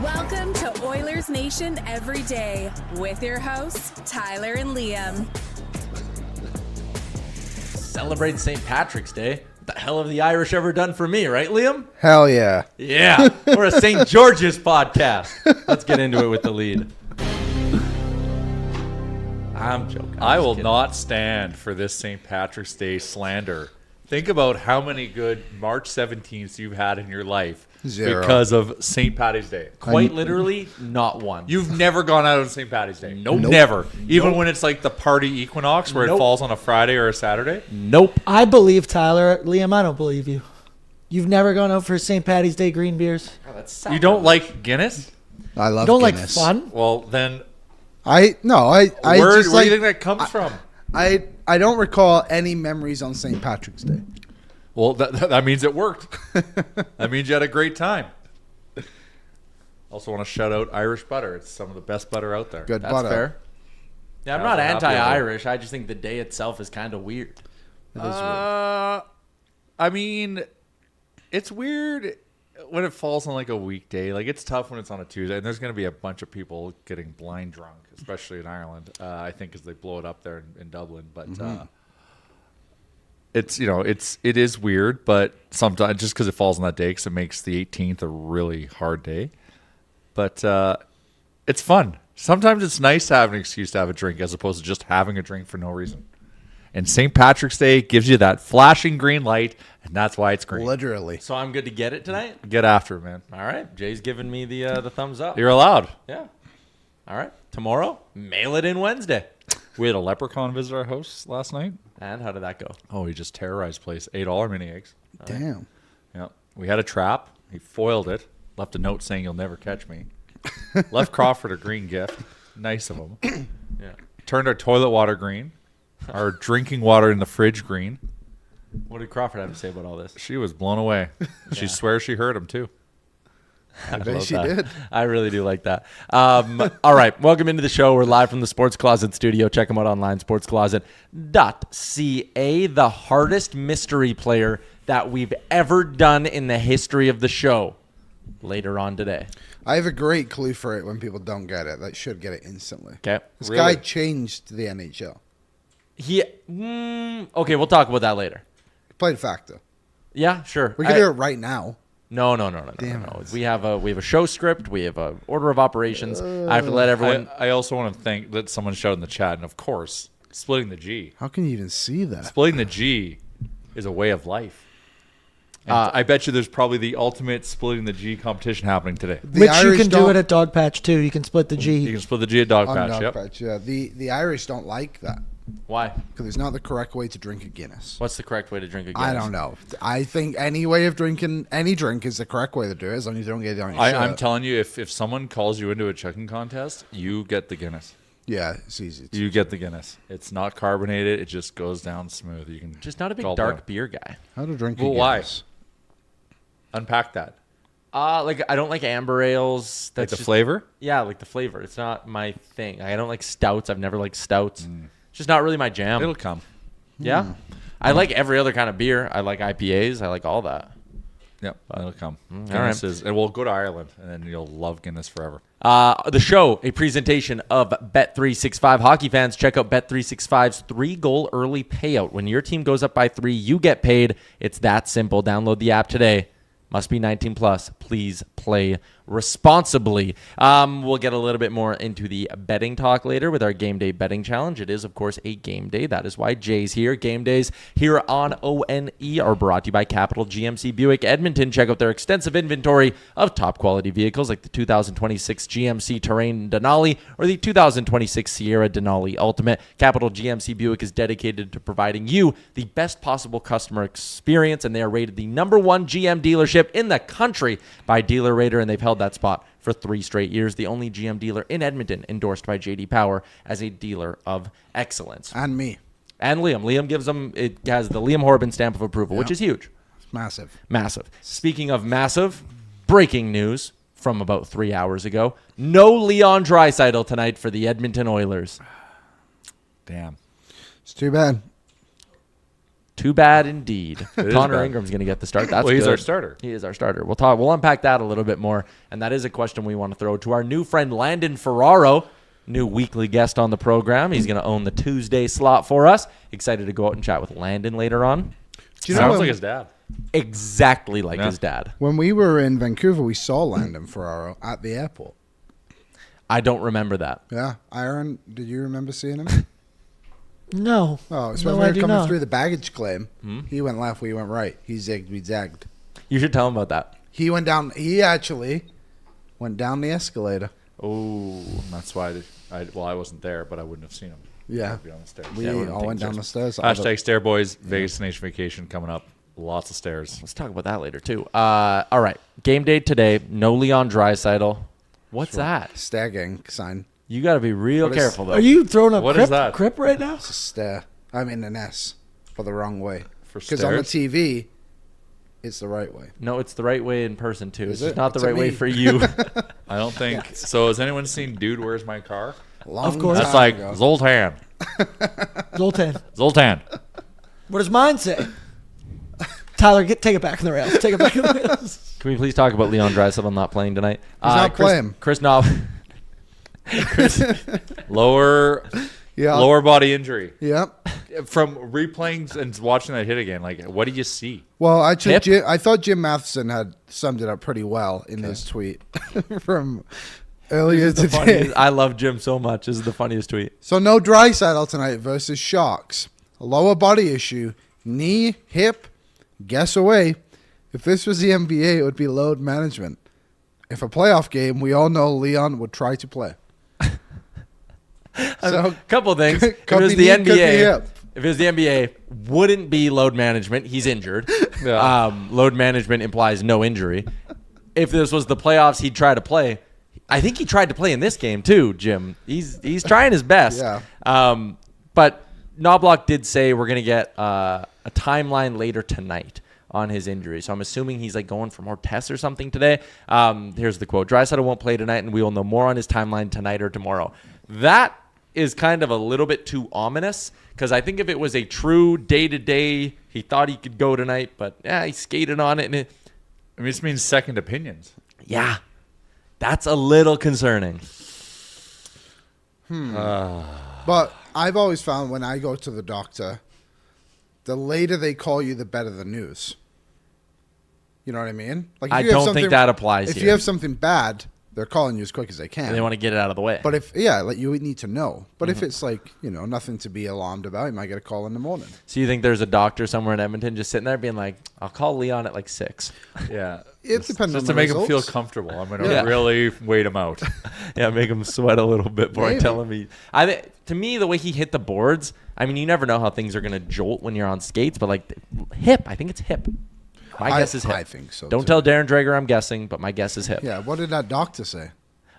Welcome to Oilers Nation Everyday with your hosts, Tyler and Liam. Celebrate St. Patrick's Day. What the hell have the Irish ever done for me, right, Liam? Hell yeah. Yeah, we're a St. George's podcast. Let's get into it with the lead. I'm joking. I will not stand for this St. Patrick's Day slander. Think about how many good March 17th you've had in your life 0. because of St. Patty's Day. Quite literally, not one. You've never gone out on St. Patty's Day. Nope. Never. Even when it's like the party equinox where it Nope. falls on a Friday or a Saturday. Nope. I believe Tyler. Liam, I don't believe you. You've never gone out for St. Patty's Day green beers? Oh, that's You don't like Guinness? I love You don't Guinness. like fun? Well, then I where just do like, you think that comes from? I don't recall any memories on St. Patrick's Day. Well, that means it worked. That means you had a great time. Also want to shout out Irish butter. It's some of the best butter out there. Good That's butter. fair. Yeah, I'm How's not that not anti-Irish. I just think the day itself is kind of weird. It is weird. I mean, it's weird when it falls on like a weekday. Like, it's tough when it's on a Tuesday, and there's going to be a bunch of people getting blind drunk, especially in Ireland. I think as they blow it up there in Dublin. But it's it is weird. But sometimes just because it falls on that day, because it makes the 18th a really hard day. But it's fun. Sometimes it's nice to have an excuse to have a drink as opposed to just having a drink for no reason. And St. Patrick's Day gives you that flashing green light, and that's why it's green. Literally. So I'm good to get it tonight? Get after it, man. All right. Jay's giving me the thumbs up. You're allowed. Yeah. All right. Tomorrow, mail it in Wednesday. We had a leprechaun visit our house last night. And how did that go? Oh, he just terrorized the place. $8 mini eggs. Damn. Yeah. We had a trap. He foiled it. Left a note saying you'll never catch me. Left Crawford a green gift. Nice of him. Yeah. Turned our toilet water green. Our drinking water in the fridge green. What did Crawford have to say about all this? She was blown away. She swears she heard him too. I bet love she that. did. I really do like that. All right. Welcome into the show. We're live from the Sports Closet studio. Check them out online, sportscloset.ca. The hardest mystery player that we've ever done in the history of the show. Later on today. I have a great clue for it when people don't get it. They should get it instantly. Okay. This guy changed the NHL. Okay, we'll talk about that later. Played factor. Yeah, sure. We can do it right now. No. We have a show script. We have a order of operations. I have to let everyone. I also want to thank that someone shouted in the chat, and of course, splitting the G. How can you even see that? Splitting the G is a way of life. And I bet you there's probably the ultimate splitting the G competition happening today. Which you Irish can do don't- it at Dog Patch, too. You can split the G. You can split the G at Dog on Patch. Dog Yep. Patch, yeah. The Irish don't like that Why? because it's not the correct way to drink a Guinness. What's the correct way to drink a Guinness? I don't know. I think any way of drinking any drink is the correct way to do it as long as you don't get it on your I'm shirt. telling you, if someone calls you into a chugging contest, you get the Guinness. Yeah, it's easy. You get the Guinness. It's not carbonated. It just goes down smooth. You can Just not a big gulp dark down. beer guy. How to drink a Well, why? Guinness. Unpack that. Like I don't like amber ales. Like That's the just- flavor? Yeah, like the flavor. It's not my thing. I don't like stouts. I've never liked stouts. It's just not really my jam. It'll come. Yeah. I like every other kind of beer. I like IPAs. I like all that. Yep, it'll come. all Guinness right. is, and we'll go to Ireland, and then you'll love Guinness forever. The show, a presentation of Bet365. Hockey fans, check out Bet365's 3-goal early payout. When your team goes up by 3, you get paid. It's that simple. Download the app today. Must be 19 plus. Please play responsibly. We'll get a little bit more into the betting talk later with our game day betting challenge. It is, of course, a game day. That is why Jay's here. Game days here on ONE are brought to you by Capital GMC Buick Edmonton. Check out their extensive inventory of top quality vehicles like the 2026 GMC Terrain Denali or the 2026 Sierra Denali Ultimate. Capital GMC Buick is dedicated to providing you the best possible customer experience, and they are rated the #1 GM dealership in the country by Dealer Rater, and they've held that spot for 3 straight years. The only GM dealer in Edmonton endorsed by J.D. Power as a dealer of excellence. And me. And Liam. Liam gives them, it has the Liam Horrobin stamp of approval, which is huge. It's massive. Massive. Speaking of massive, breaking news from about 3 hours ago. No Leon Draisaitl tonight for the Edmonton Oilers. Damn. It's too bad. Too bad indeed. Connor bad. Ingram's going to get the start. That's He's good. our starter. He is our starter. We'll unpack that a little bit more, and that is a question we want to throw to our new friend Landon Ferraro, new weekly guest on the program. He's going to own the Tuesday slot for us. Excited to go out and chat with Landon later on. Do you know Sounds when, like his dad. Exactly like his dad. when we were in Vancouver, we saw Landon Ferraro at the airport. I don't remember that. Yeah. Aaron, did you remember seeing him? No. Oh, it's No, when we I were do coming not. through the baggage claim. He went left, we went right. He zigged, we zagged. You should tell him about that. He actually went down the escalator. Oh, That's why I wasn't there, but I wouldn't have seen him. Yeah. Be on the stairs. We Yeah, I wouldn't all think went down so. the stairs. Hashtag Stair Boys, Vegas Nation vacation coming up. Lots of stairs. let's talk about that later too. All right, game day today. No Leon Draisaitl. What's that? Stair gang sign. You got to be real What is- careful though. Are you throwing a What crip, is that? crip right now? It's a stair. I mean an S for the wrong way. For Because on the stairs? TV, it's the right way. No, it's the right way in person too. It's Is just it? not the To right way me. for you. I don't think so. Has anyone seen Dude, Where's My Car? Long course. That's time like ago. Zoltan. Zoltan. Zoltan. What does mine say? Tyler, take it back in the rails. Take it back in the rails. Can we please talk about Leon Draisaitl not playing tonight? He's not playing. Chris Knob. Lower body injury. Yep. From replaying and watching that hit again, like, what do you see? Well, actually, Hip? I thought Jim Matheson had summed it up pretty well in his tweet from earlier today. I love Jim so much. This is the funniest tweet. So no Draisaitl tonight versus Sharks. A lower body issue, knee, hip, guess away. If this was the NBA, it would be load management. If a playoff game, we all know Leon would try to play. So Couple of things. If it could was be the knee, could be NBA, hip. if it was the NBA, wouldn't be load management. He's injured. Yeah. Load management implies no injury. If this was the playoffs, he'd try to play. I think he tried to play in this game too, Jim. He's trying his best. Yeah. But Knoblauch did say we're gonna get a timeline later tonight on his injury. So I'm assuming he's like going for more tests or something today. Here's the quote: Draisaitl won't play tonight, and we will know more on his timeline tonight or tomorrow. That is kind of a little bit too ominous, because I think if it was a true day-to-day, he thought he could go tonight, but he skated on it. And I mean, this means second opinions. yeah, that's a little concerning. But I've always found when I go to the doctor, the later they call you, the better the news. You know what I mean? Like if I you have don't something- think that applies If here. you have something bad, they're calling you as quick as they can. And they want to get it out of the way. But if like you would need to know. But if it's like nothing to be alarmed about, you might get a call in the morning. So you think there's a doctor somewhere in Edmonton just sitting there being like, I'll call Leon at like 6. Yeah. It depends Just on to the make him feel results. comfortable. I'm going to Yeah. really wait him out. Yeah, make him sweat a little bit before I Maybe. tell him to me, the way he hit the boards, I mean, you never know how things are going to jolt when you're on skates, but like hip, I think it's hip. My guess is hip. I think so. Don't too. tell Darren Drager I'm guessing, but my guess is hip. Yeah, what did that doctor say?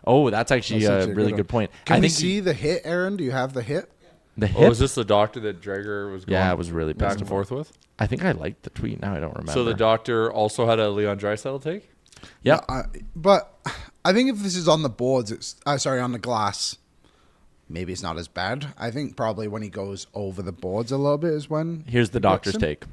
Oh, that's actually That's a actually really one. good point. Can I we think see the hit, Aaron? Do you have the hit? the Oh, hip. is this the doctor that Drager was going Yeah, it was really back pissed and him forth with? I think I liked the tweet. Now I don't remember. So the doctor also had a Leon Draisaitl take? Yeah. But I think if this is on the boards, it's on the glass. Maybe it's not as bad. I think probably when he goes over the boards a little bit is when. Here's the he gets doctor's him. take.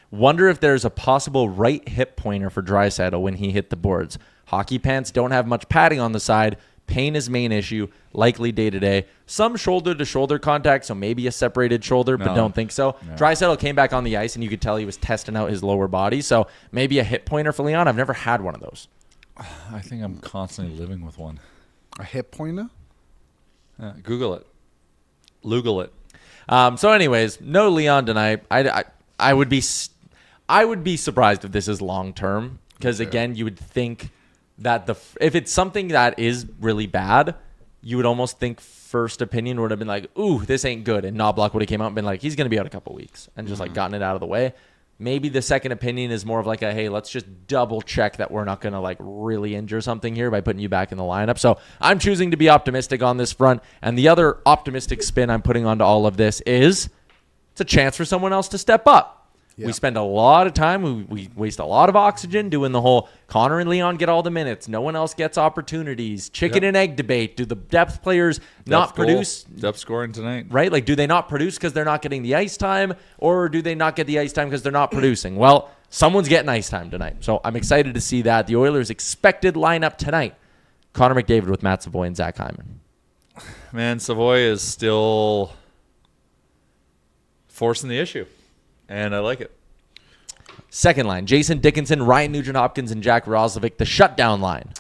Wonder if there's a possible right hip pointer for Draisaitl when he hit the boards. Hockey pants don't have much padding on the side. Pain is main issue, likely day-to-day. Some shoulder-to-shoulder contact, so maybe a separated shoulder, but No. don't think so. No. Draisaitl came back on the ice, and you could tell he was testing out his lower body, so maybe a hip pointer for Leon. I've never had one of those. I think I'm constantly living with one. A hip pointer? Google it. Lugal it. So anyways, no Leon tonight. I would be surprised if this is long-term, because, again, you would think that if it's something that is really bad, you would almost think first opinion would have been like, ooh, this ain't good. And Knoblauch would have came out and been like, he's going to be out a couple weeks, and just like gotten it out of the way. Maybe the second opinion is more of like a, hey, let's just double check that we're not going to like really injure something here by putting you back in the lineup. So I'm choosing to be optimistic on this front. And the other optimistic spin I'm putting onto all of this is it's a chance for someone else to step up. We spend a lot of time. We waste a lot of oxygen doing the whole Connor and Leon get all the minutes. No one else gets opportunities. Chicken and egg debate. Do the depth players not produce? Depth scoring tonight. Right? Like, do they not produce because they're not getting the ice time? Or do they not get the ice time because they're not producing? Well, someone's getting ice time tonight. So I'm excited to see that. The Oilers' expected lineup tonight. Connor McDavid with Matt Savoie and Zach Hyman. Man, Savoie is still forcing the issue. And I like it. Second line, Jason Dickinson, Ryan Nugent-Hopkins, and Jack Roslovic, the shutdown line.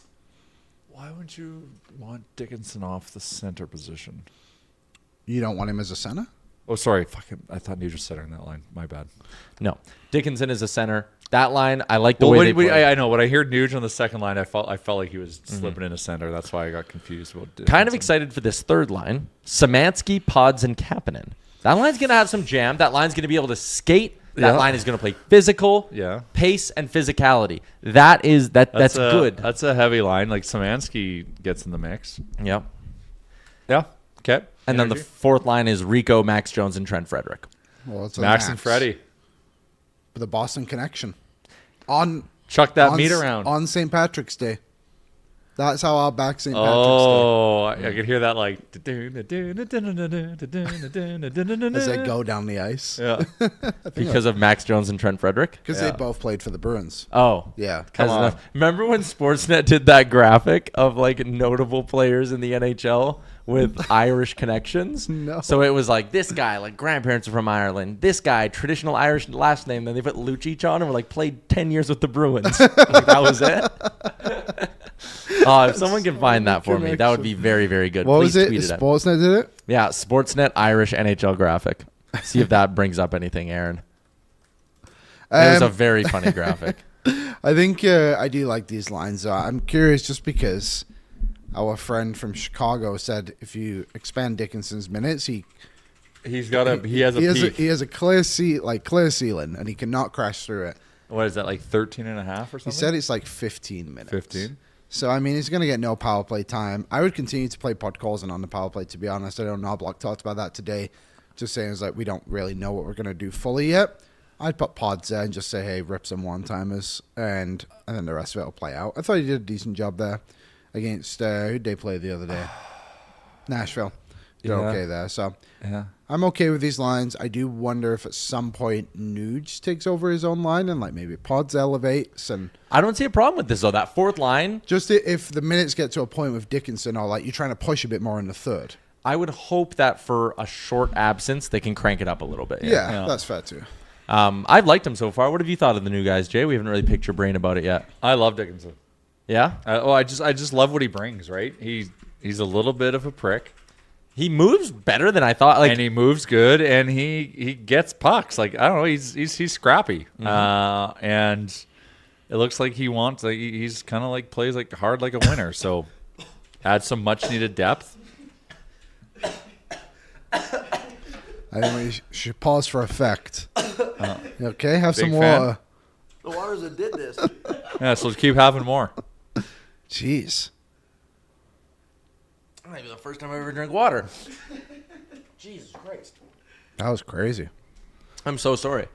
Why would you want Dickinson off the center position? You don't want him as a center? Oh, sorry. I thought Nugent center in that line. My bad. No. Dickinson is a center. That line, I like the way they play. I know. When I heard Nugent on the second line, I felt like he was slipping into center. That's why I got confused. Kind of excited for this third line. Szymanski, Pods, and Kapanen. That line's going to have some jam. That line's going to be able to skate. That line is going to play physical, pace, and physicality. That's good. That's a heavy line. Like Szymanski gets in the mix. Yep. Yeah. Okay. And then the fourth line is Rico, Max Jones, and Trent Frederick. Well, it's Max and Freddie. With the Boston connection. Chuck that meat around. On St. Patrick's Day. That's how I'll back St. Patrick's Day. Oh, I could hear that like. As they go down the ice. Yeah. Because of Max Jones and Trent Frederick? Because they both played for the Bruins. Oh. Yeah. Come on. Remember when Sportsnet did that graphic of like notable players in the NHL with Irish connections? No. So it was like this guy, like grandparents are from Ireland. This guy, traditional Irish last name. Then they put Lucic on and were like played 10 years with the Bruins. Like, that was it. If someone can find that for me, that would be very, very good. What Please was it? tweet Sportsnet did it? Yeah, Sportsnet Irish NHL graphic. See if that brings up anything, Aaron. It was a very funny graphic. I think I do like these lines. I'm curious just because our friend from Chicago said if you expand Dickinson's minutes, he has a clear ceiling and he cannot crash through it. What is that, like 13 and a half or something? He said it's like 15 minutes. 15? So, I mean, he's going to get no power play time. I would continue to play Podkolzin on the power play, to be honest. I know Knoblauch talked about that today, just saying it's like we don't really know what we're going to do fully yet. I'd put Pods there and just say, hey, rip some one-timers, and then the rest of it will play out. I thought he did a decent job there against, who'd they play the other day? Nashville. They're okay there. So, I'm okay with these lines. I do wonder if at some point Nuge takes over his own line and like maybe Pods elevates. And I don't see a problem with this, though. That fourth line. Just if the minutes get to a point with Dickinson or like you're trying to push a bit more in the third. I would hope that for a short absence, they can crank it up a little bit. Yeah. That's fair too. I've liked him so far. What have you thought of the new guys, Jay? We haven't really picked your brain about it yet. I love Dickinson. Yeah? I just love what he brings, right? He's a little bit of a prick. He moves better than I thought. And he moves good, and he gets pucks. Like, I don't know, he's scrappy. Mm-hmm. And it looks like he wants, like, he's kind of like plays like hard like a winner. So add some much needed depth. I think we should pause for effect. Okay, have some fan. water. The waters that did this. Yeah, so let's keep having more. Jeez. Might be the first time I ever drank water. Jesus Christ. That was crazy. I'm so sorry.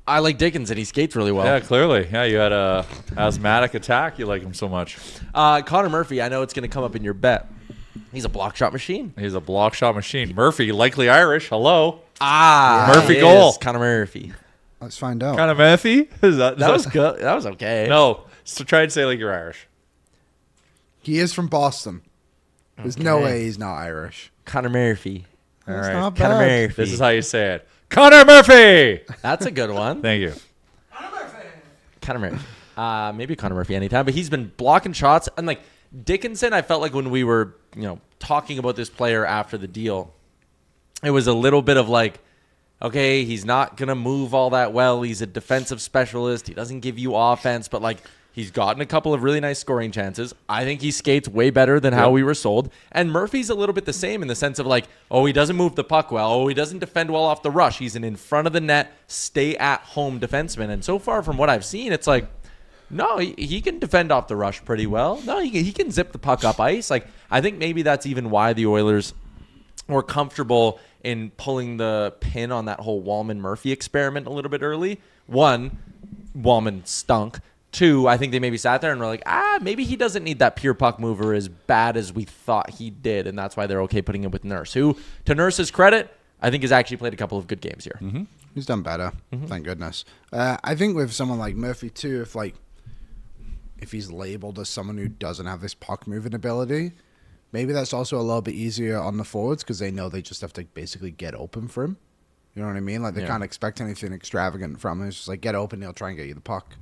I like Dickinson. He skates really well. Yeah, clearly. Yeah, you had a asthmatic attack. You like him so much. Connor Murphy, I know it's going to come up in your bet. He's a block shot machine. He's a block shot machine. Murphy, likely Irish. Hello. Murphy goal. Connor Murphy. Let's find out. Kind of Murphy? That was good. That was okay. No. So try and say like you're Irish. He is from Boston. There's no way he's not Irish. Connor Murphy. All That's right. not Connor bad. Murphy. This is how you say it. Connor Murphy. That's a good one. Thank you. Connor Murphy. Maybe Connor Murphy anytime, but he's been blocking shots. And like Dickinson, I felt like when we were, talking about this player after the deal, it was a little bit of like, okay, he's not going to move all that well. He's a defensive specialist. He doesn't give you offense, but like he's gotten a couple of really nice scoring chances. I think he skates way better than how we were sold. And Murphy's a little bit the same in the sense of like, he doesn't move the puck well. He doesn't defend well off the rush. He's an in front of the net, stay at home defenseman. And so far from what I've seen, it's like, no, he can defend off the rush pretty well. No, he can zip the puck up ice. Like, I think maybe that's even why the Oilers more comfortable in pulling the pin on that whole Wallman-Murphy experiment a little bit early. One, Wallman stunk. Two, I think they maybe sat there and were like, maybe he doesn't need that pure puck mover as bad as we thought he did, and that's why they're okay putting him with Nurse, who, to Nurse's credit, I think has actually played a couple of good games here. Mm-hmm. He's done better, thank goodness. I think with someone like Murphy too, if he's labeled as someone who doesn't have this puck moving ability, maybe that's also a little bit easier on the forwards because they know they just have to basically get open for him. You know what I mean? Like, they can't expect anything extravagant from him. It's just like, get open, he'll try and get you the puck.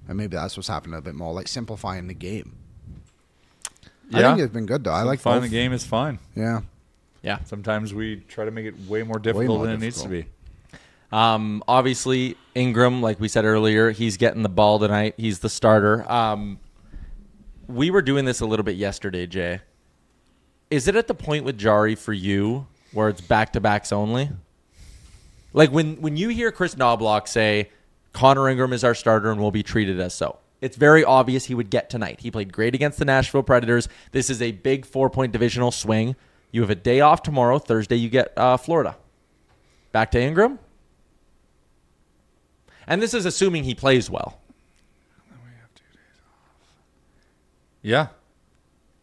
And maybe that's what's happening a bit more, like simplifying the game. I think it's been good, though. I like simplifying the game is fine. Yeah. Yeah. Sometimes we try to make it way more difficult than it needs to be. Obviously, Ingram, like we said earlier, he's getting the ball tonight. He's the starter. We were doing this a little bit yesterday, Jay. Is it at the point with Jarry for you where it's back-to-backs only? Like when you hear Chris Knoblauch say, Connor Ingram is our starter and will be treated as so, it's very obvious he would get tonight. He played great against the Nashville Predators. This is a big 4-point divisional swing. You have a day off tomorrow. Thursday, you get Florida. Back to Ingram? And this is assuming he plays well. We have 2 days off. Yeah.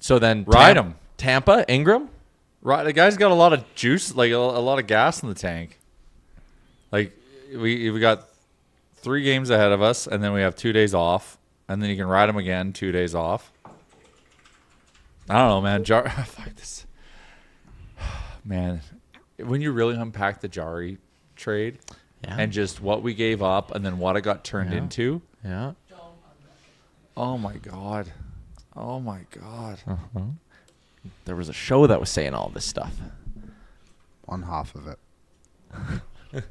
So then ride him. Tampa, Ingram? Right. The guy's got a lot of juice, like a lot of gas in the tank. Like, we got 3 games ahead of us, and then we have 2 days off, and then you can ride him again, 2 days off. I don't know, man. Fuck this. Man, when you really unpack the Jarry trade and just what we gave up and then what it got turned into. Yeah. Oh, my God. Oh, my God. Uh-huh. There was a show that was saying all this stuff. One half of it.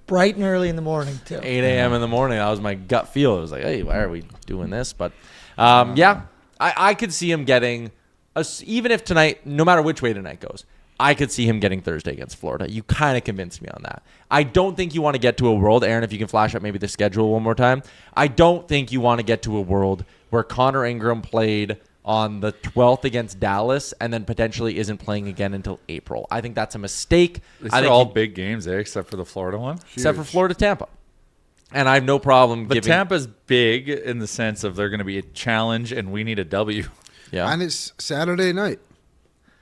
Bright and early in the morning, too. 8 a.m. in the morning. That was my gut feel. It was like, hey, why are we doing this? But, I could see him getting, even if tonight, no matter which way tonight goes, I could see him getting Thursday against Florida. You kind of convinced me on that. I don't think you want to get to a world, Aaron, if you can flash up maybe the schedule one more time. I don't think you want to get to a world where Connor Ingram played on the 12th against Dallas and then potentially isn't playing again until April. I think that's a mistake. These I are think all big games, except for the Florida one? Except for Florida-Tampa. And I have no problem But giving... Tampa's big in the sense of they're going to be a challenge and we need a W. Yeah. And it's Saturday night.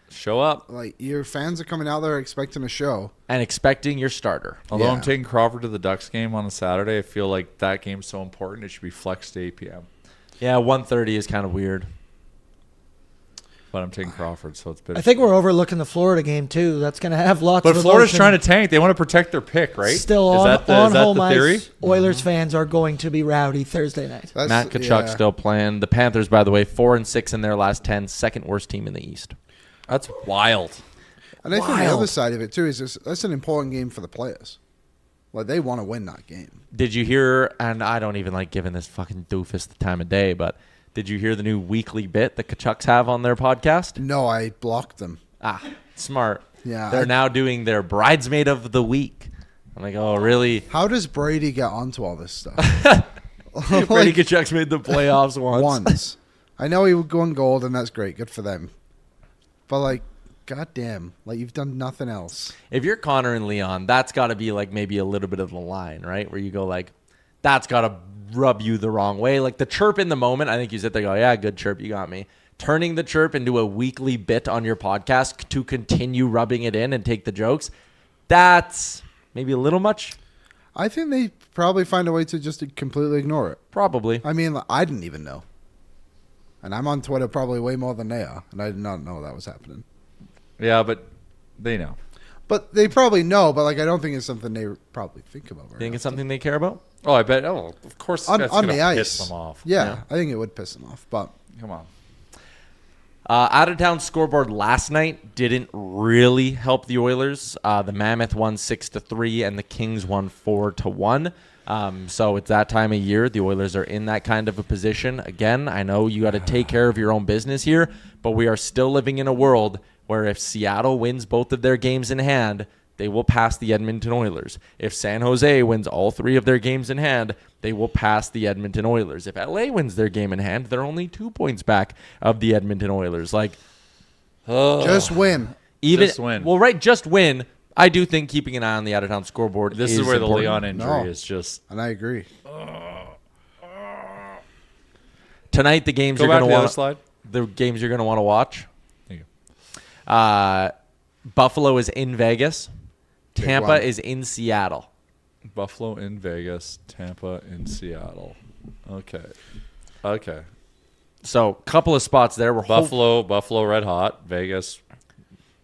Show up. Like, your fans are coming out there expecting a show. And expecting your starter. Although Yeah. I'm taking Crawford to the Ducks game on a Saturday, I feel like that game's so important, it should be flexed to 8 p.m. Yeah, 1:30 is kind of weird. But I'm taking Crawford, so it's been. I think we're overlooking the Florida game, too. That's going to have lots But of Florida's emotion. trying to tank. They want to protect their pick, right? Still is on, that the, on is that home the theory? ice, Oilers fans are going to be rowdy Thursday night. That's, Matt Tkachuk yeah. still playing. The Panthers, by the way, 4-6 in their last 10. Second worst team in the East. That's wild. And I think the Wild. other side of it, too, is that's an important game for the players. Like, they want to win that game. Did you hear, and I don't even like giving this fucking doofus the time of day, but did you hear the new weekly bit that Tkachuks have on their podcast? No, I blocked them. Smart. Yeah, They're now doing their bridesmaid of the week. I'm like, oh, really? How does Brady get onto all this stuff? Brady Tkachuk's made the playoffs once. I know he would go on gold, and that's great. Good for them. But, like, goddamn, like, you've done nothing else. If you're Connor and Leon, that's got to be like maybe a little bit of the line, right? Where you go like, that's got to rub you the wrong way. Like the chirp in the moment, I think you sit there and go, yeah, good chirp, you got me. Turning the chirp into a weekly bit on your podcast to continue rubbing it in and take the jokes, that's maybe a little much. I think they probably find a way to just completely ignore it. Probably. I mean, I didn't even know. And I'm on Twitter probably way more than they are, and I did not know that was happening. Yeah, but they know. But they probably know, but like I don't think it's something they probably think about. Very Think it's often. something they care about? Oh, I bet. Oh, of course. on that's the gonna ice. piss them off. Yeah, I think it would piss them off. But Come on. Out-of-town scoreboard last night didn't really help the Oilers. The Mammoth won 6-3, and the Kings won 4-1. So it's that time of year. The Oilers are in that kind of a position. Again, I know you got to take care of your own business here, but we are still living in a world where if Seattle wins both of their games in hand, they will pass the Edmonton Oilers. If San Jose wins all 3 of their games in hand, they will pass the Edmonton Oilers. If LA wins their game in hand, they're only 2 points back of the Edmonton Oilers. Like, just win. Even Just win. Well, right, just win. I do think keeping an eye on the out-of-town scoreboard This is where important. the Leon injury is just. And I agree. Tonight, the games Go you're back going to to the other want. slide. The games you're going to want to watch. Thank you. Buffalo is in Vegas. Big Tampa one. is in Seattle. Buffalo in Vegas, Tampa in Seattle. Okay. So, couple of spots there. We're Buffalo red hot. Vegas,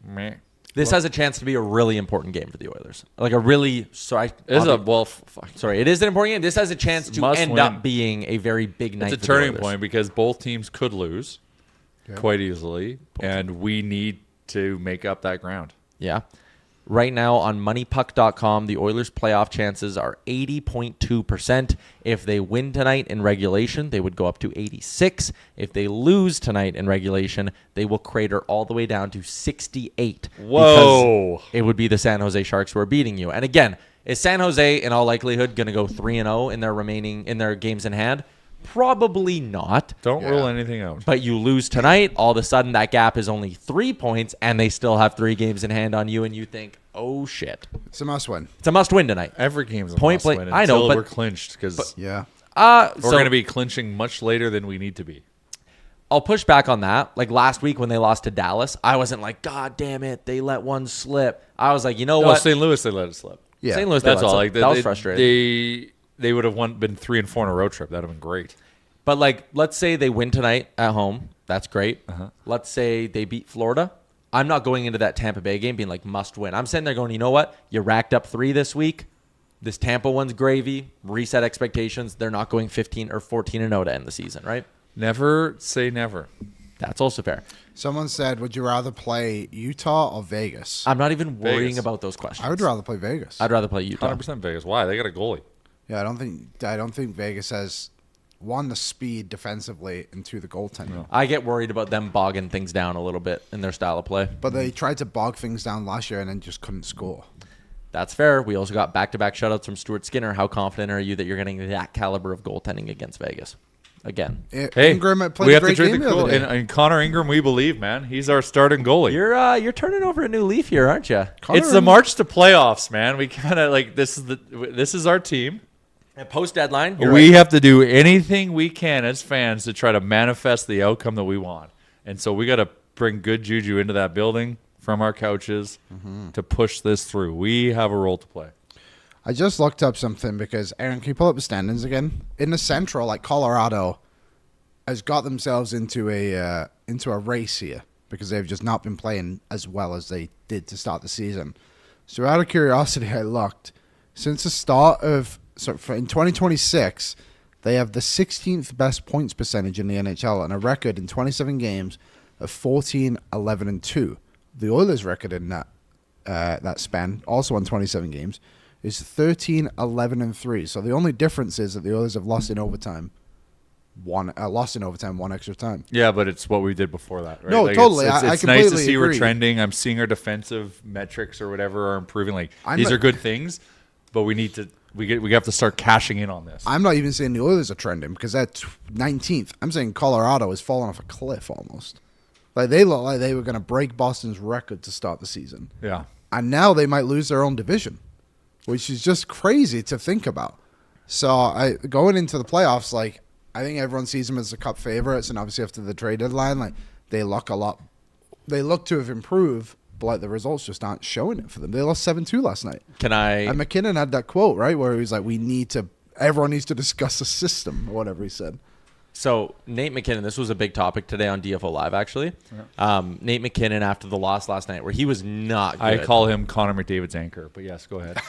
meh. This has a chance to be a really important game for the Oilers. Like a really fuck. Sorry, it is an important game. This has a chance to Must end win. up being a very big night. It's a for the turning Oilers. point because both teams could lose quite easily, and we need to make up that ground. Yeah. Right now on moneypuck.com, the Oilers' playoff chances are 80.2%. If they win tonight in regulation, they would go up to 86. If they lose tonight in regulation, they will crater all the way down to 68. Whoa. Because it would be the San Jose Sharks who are beating you. And again, is San Jose in all likelihood going to go 3-0 in their games in hand? Probably not. Don't rule anything out. But you lose tonight, all of a sudden that gap is only 3 points, and they still have 3 games in hand on you, and you think, oh shit. It's a must win. It's a must win tonight. Every game's a Point must blank- win I know, until but- we're clinched because Yeah. we're going to be clinching much later than we need to be. I'll push back on that. Like last week when they lost to Dallas, I wasn't like, God damn it, they let one slip. I was like, you know No, what? St. Louis, they let it slip. Yeah. St. Louis, That's they let all. slip. Like that was frustrating. They would have been 3 and 4 in a road trip. That would have been great. But like, let's say they win tonight at home. That's great. Let's say they beat Florida. I'm not going into that Tampa Bay game being like must win. I'm sitting there going, you know what? You racked up 3 this week. This Tampa one's gravy. Reset expectations. They're not going 15 or 14-0 to end the season, right? Never say never. That's also fair. Someone said, would you rather play Utah or Vegas? I'm not even worrying Vegas. about those questions. I would rather play Vegas. I'd rather play Utah. 100% Vegas. Why? They got a goalie. Yeah, I don't think Vegas has the speed defensively and 2 the goaltending. I get worried about them bogging things down a little bit in their style of play. But they tried to bog things down last year and then just couldn't score. That's fair. We also got back-to-back shutouts from Stuart Skinner. How confident are you that you're getting that caliber of goaltending against Vegas? Again. Hey, Ingram played we a have to great drink game the the cool. other day. And Connor Ingram, we believe, man. He's our starting goalie. You're turning over a new leaf here, aren't you? It's the march to playoffs, man. We kind of like this is our team. At post-deadline, We have to do anything we can as fans to try to manifest the outcome that we want. And so we got to bring good juju into that building from our couches to push this through. We have a role to play. I just looked up something because, Aaron, can you pull up the standings again? In the Central, like Colorado has got themselves into a race here because they've just not been playing as well as they did to start the season. So out of curiosity, I looked. Since the start of... So in 2026, they have the 16th best points percentage in the NHL and a record in 27 games of 14, 11, and 2. The Oilers' record in that span, also on 27 games, is 13, 11, and 3. So the only difference is that the Oilers have lost in overtime one extra time. Yeah, but it's what we did before that, right? No, totally. It's I nice to completely see we're agree. trending. I'm seeing our defensive metrics or whatever are improving. Like I'm these not- are good things, but we need to we have to start cashing in on this. I'm not even saying the Oilers are trending because they're 19th. I'm saying Colorado is falling off a cliff almost. Like they look like they were going to break Boston's record to start the season. Yeah. And now they might lose their own division, which is just crazy to think about. So going into the playoffs, like I think everyone sees them as the Cup favorites, and obviously after the trade deadline, like they look to have improved, but like the results just aren't showing it for them. They lost 7-2 last night. And MacKinnon had that quote, right, where he was like, everyone needs to discuss the system, or whatever he said. So Nate MacKinnon, this was a big topic today on DFO Live, actually. Nate MacKinnon after the loss last night, where he was not good. I call him Connor McDavid's anchor, but yes, go ahead.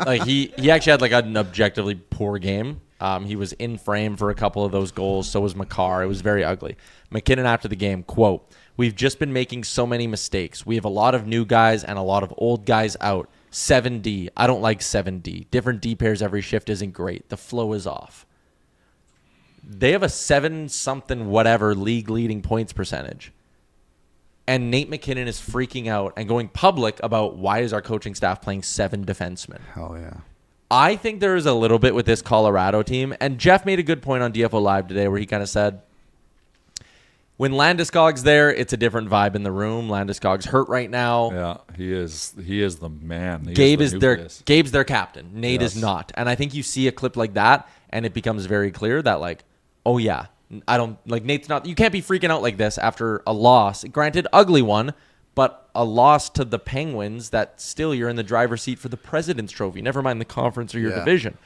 Like he actually had like an objectively poor game. He was in frame for a couple of those goals. So was Makar. It was very ugly. MacKinnon after the game, quote, "We've just been making so many mistakes. We have a lot of new guys and a lot of old guys out. 7D. I don't like 7D. Different D pairs every shift isn't great. The flow is off." They have a 7-something whatever league leading points percentage. And Nate MacKinnon is freaking out and going public about why is our coaching staff playing 7 defensemen. Hell yeah. I think there is a little bit with this Colorado team. And Jeff made a good point on DFO Live today where he kind of said, When Landeskog's there, it's a different vibe in the room. Landeskog's hurt right now. Yeah, he is. He is the man. Gabe's their captain. Nate is Yes. not. And I think you see a clip like that, and it becomes very clear that, like, oh yeah, I don't like Nate's not. You can't be freaking out like this after a loss. Granted, ugly one, but a loss to the Penguins. That still you're in the driver's seat for the President's Trophy. Never mind the conference or your division.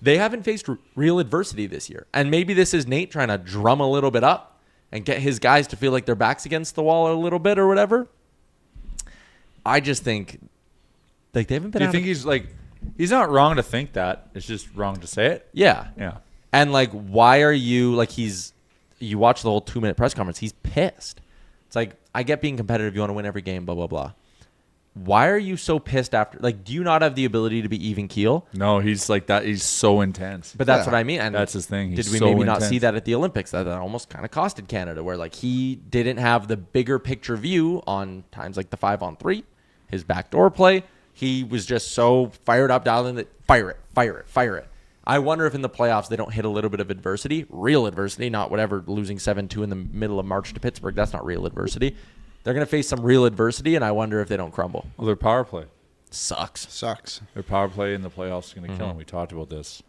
They haven't faced real adversity this year. And maybe this is Nate trying to drum a little bit up and get his guys to feel like their backs against the wall a little bit or whatever. I just think like they haven't been. Do you think he's not wrong to think that? It's just wrong to say it. Yeah. Yeah. And like, why are you like you watch the whole 2-minute press conference. He's pissed. It's like, I get being competitive. You want to win every game, blah, blah, blah. Why are you so pissed after? Like, do you not have the ability to be even keel? No, he's like that. He's so intense. But that's what I mean. And that's his thing. Did we maybe not see that at the Olympics? That almost kind of costed Canada, where like he didn't have the bigger picture view on times like the 5-on-3, his backdoor play. He was just so fired up, dialing that fire it. I wonder if in the playoffs they don't hit a little bit of adversity, real adversity, not whatever losing 7-2 in the middle of March to Pittsburgh. That's not real adversity. They're going to face some real adversity, and I wonder if they don't crumble. Well, their power play Sucks. Their power play in the playoffs is going to kill them. We talked about this.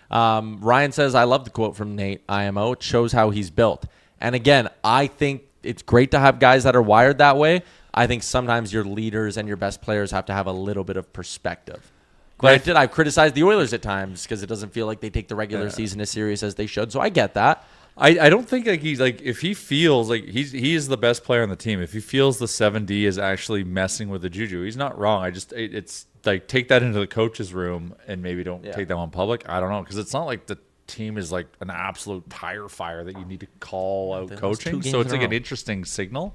Ryan says, I love the quote from Nate, IMO. It shows how he's built. And again, I think it's great to have guys that are wired that way. I think sometimes your leaders and your best players have to have a little bit of perspective. Granted, I've criticized the Oilers at times because it doesn't feel like they take the regular season as serious as they should. So I get that. I don't think like he's like if he feels like he is the best player on the team. If he feels the 7D is actually messing with the juju, he's not wrong. It's like take that into the coach's room and maybe don't take that on public. I don't know because it's not like the team is like an absolute tire fire that you need to call out coaching. So it's like an interesting signal.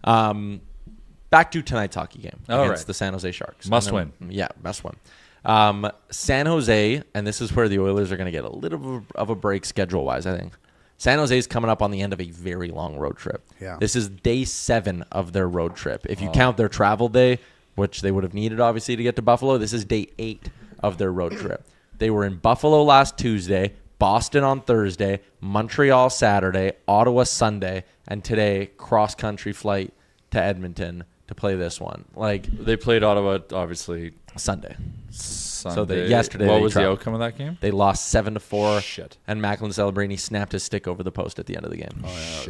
Back to tonight's hockey game against right. the San Jose Sharks. Must win. Yeah, must win. San Jose, and this is where the Oilers are going to get a little of a break schedule-wise, I think. San Jose is coming up on the end of a very long road trip. Yeah. This is day 7 of their road trip. If you count their travel day, which they would have needed, obviously, to get to Buffalo, this is day 8 of their road trip. They were in Buffalo last Tuesday, Boston on Thursday, Montreal Saturday, Ottawa Sunday, and today, cross-country flight to Edmonton to play this one. Like They played Ottawa, obviously, Sunday. Sunday. Yesterday, What they was the traveled. outcome of that game? They lost 7-4. Shit. And MacKinnon Celebrini snapped his stick over the post at the end of the game. Oh, yeah,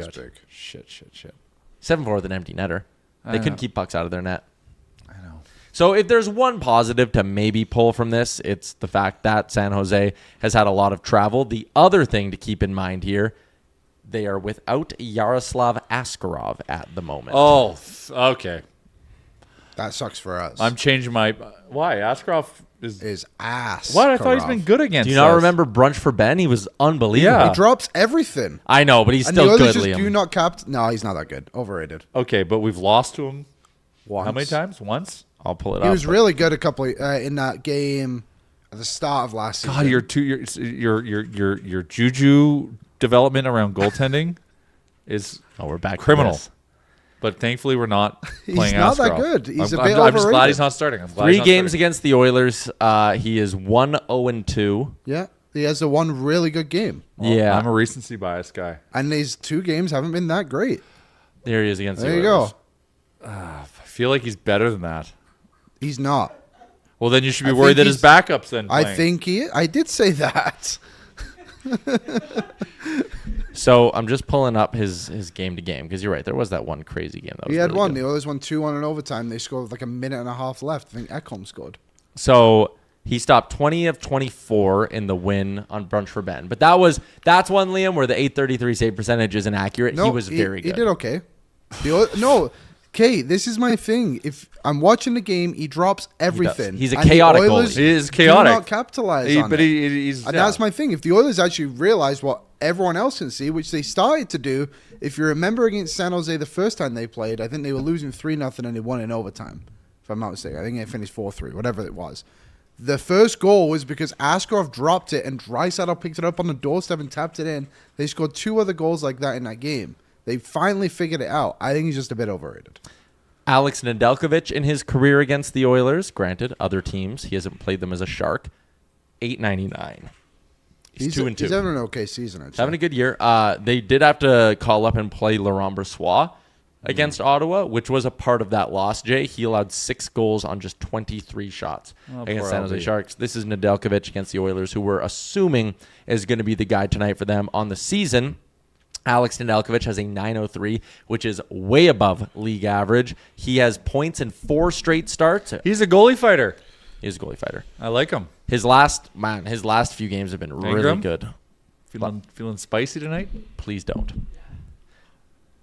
Shit. Shit. 7-4 with an empty netter. They couldn't keep pucks out of their net. I know. So if there's one positive to maybe pull from this, it's the fact that San Jose has had a lot of travel. The other thing to keep in mind here, they are without Yaroslav Askarov at the moment. Oh, okay. That sucks for us. I'm changing my. Why? Askarov is ass. What? I thought he's been good against Do you not us. remember Brunch for Ben? He was unbelievable. Yeah. He drops everything. I know, but he's And still the Oilers good, just Liam. do not cap. No, he's not that good. Overrated. Okay, but we've lost to him. Once. How many times? Once. I'll pull it He up. was really good a couple in that game at the start of last season. God, your juju development around goaltending is we're back to criminal. this. But thankfully, we're not He's playing not that Askarov. good. He's I'm a bit I'm just glad overrated. he's not starting. I'm glad 3 he's not games starting. against the Oilers. He is 1-0-2. Yeah, he has the one really good game, Well, Yeah. I'm a recency bias guy. and these 2 games haven't been that great. There he is against There the you Oilers. go. I feel like he's better than that. He's not. Well, then you should be I worried think that his backups then. I playing. think I did say that. So I'm just pulling up his game to game because you're right. There was that one crazy game. That was He had really one. good. The Oilers won 2-1 in overtime. They scored with like a minute and a half left. I think Ekholm scored. So he stopped 20 of 24 in the win on Brunch for Ben. But that's one, Liam, where the .833 save percentage isn't accurate. No, he was very good. He did okay. Okay, this is my thing. If I'm watching the game, he drops everything. He's a And the chaotic Oilers goalie. He is chaotic. Do not capitalize on it. He's And that's my thing. If the Oilers actually realize what everyone else can see, which they started to do, if you remember against San Jose the first time they played, I think they were losing 3-0 and they won in overtime. If I'm not mistaken. I think they finished 4-3, whatever it was. The first goal was because Askarov dropped it and Draisaitl picked it up on the doorstep and tapped it in. They scored 2 other goals like that in that game. They finally figured it out. I think he's just a bit overrated. Alex Nedeljkovic in his career against the Oilers, granted, other teams, he hasn't played them as a Shark, .899. He's 2-2. He's having an okay season. He's having a good year. They did have to call up and play Laurent Brossoit against Ottawa, which was a part of that loss, Jay. He allowed 6 goals on just 23 shots against San Jose Sharks. This is Nedeljkovic against the Oilers, who we're assuming is going to be the guy tonight for them on the season. Alex Nedeljkovic has a .903, which is way above league average. He has points in 4 straight starts. He's a goalie fighter. He's a goalie fighter. I like him. His last few games have been really Ingram? good. Feeling spicy tonight? Please don't.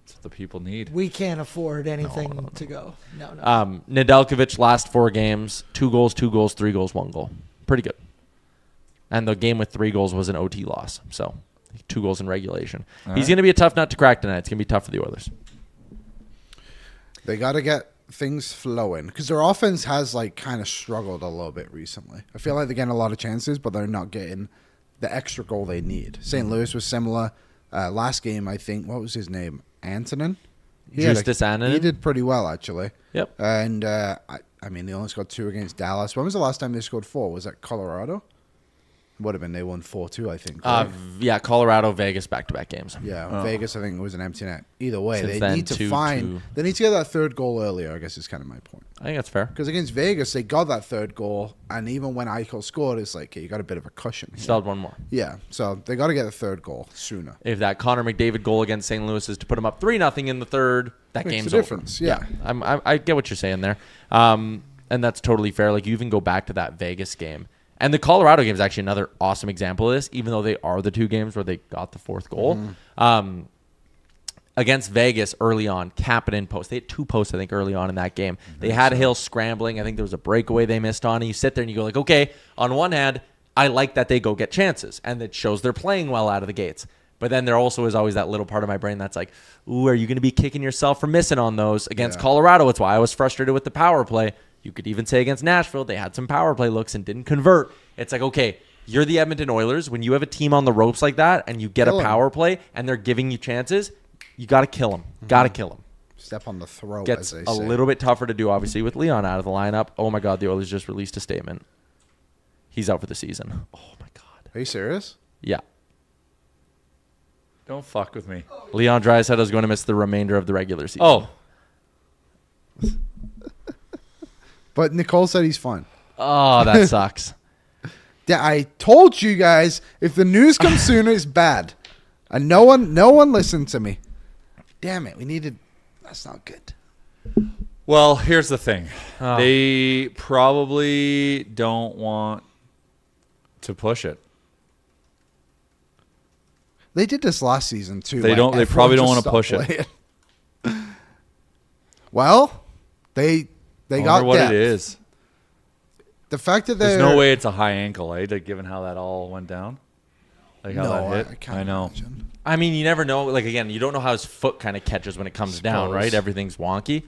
That's what the people need. We can't afford anything to go. No. Nedeljkovic last 4 games, 2 goals, 2 goals, 3 goals, 1 goal. Pretty good. And the game with 3 goals was an OT loss. So 2 goals in regulation. He's going to be a tough nut to crack tonight. It's going to be tough for the Oilers. They got to get things flowing because their offense has like kind of struggled a little bit recently. I feel like they're getting a lot of chances, but they're not getting the extra goal they need. St. Louis was similar. Last game, I think, what was his name? Antonin? Justus Antonin? He did pretty well, actually. Yep. And, I mean, they only scored 2 against Dallas. When was the last time they scored 4? Was that Colorado? Would have been. They won 4-2, I think. Right? Yeah, Colorado, Vegas, back-to-back games. Yeah, Vegas, I think it was an empty net. Either way, Since they then, need to 2-2. They need to get that 3rd goal earlier, I guess is kind of my point. I think that's fair. Because against Vegas, they got that 3rd goal, and even when Eichel scored, it's like, okay, you got a bit of a cushion here. Still had 1 more. Yeah, so they got to get the 3rd goal sooner. If that Connor McDavid goal against St. Louis is to put him up 3-0 in the 3rd, that Makes game's a over. difference, yeah. I get what you're saying there. And that's totally fair. Like, you even go back to that Vegas game. And the Colorado game is actually another awesome example of this, even though they are the 2 games where they got the 4th goal. Against Vegas early on, Kapanen post. They had 2 posts, I think, early on in that game. They had Hill scrambling. I think there was a breakaway they missed on. And you sit there and you go like, okay, on one hand, I like that they go get chances. And it shows they're playing well out of the gates. But then there also is always that little part of my brain that's like, ooh, are you going to be kicking yourself for missing on those? Against Colorado, it's why I was frustrated with the power play. You could even say against Nashville, they had some power play looks and didn't convert. It's like, okay, you're the Edmonton Oilers. When you have a team on the ropes like that and you get a power play and they're giving you chances, you got to kill them. Got to kill them. Step on the throat, Gets as they say. a little bit tougher to do, obviously, with Leon out of the lineup. Oh, my God, the Oilers just released a statement. He's out for the season. Oh, my God. Are you serious? Yeah. Don't fuck with me. Leon Draisaitl is going to miss the remainder of the regular season. Oh. But Nicole said he's fine. Oh, that sucks. Yeah, I told you guys, if the news comes sooner, it's bad. And no one listened to me. Damn it, that's not good. Well, here's the thing. They probably don't want to push it. They did this last season too. They don't. They probably don't want to push it. Well, they I got wonder what depth. it is. The fact that There's no way it's a high ankle, like, given how that all went down. Like how No, that hit. I can't I know. imagine. I mean, you never know. Like, again, you don't know how his foot kind of catches when it comes down, right? Everything's wonky.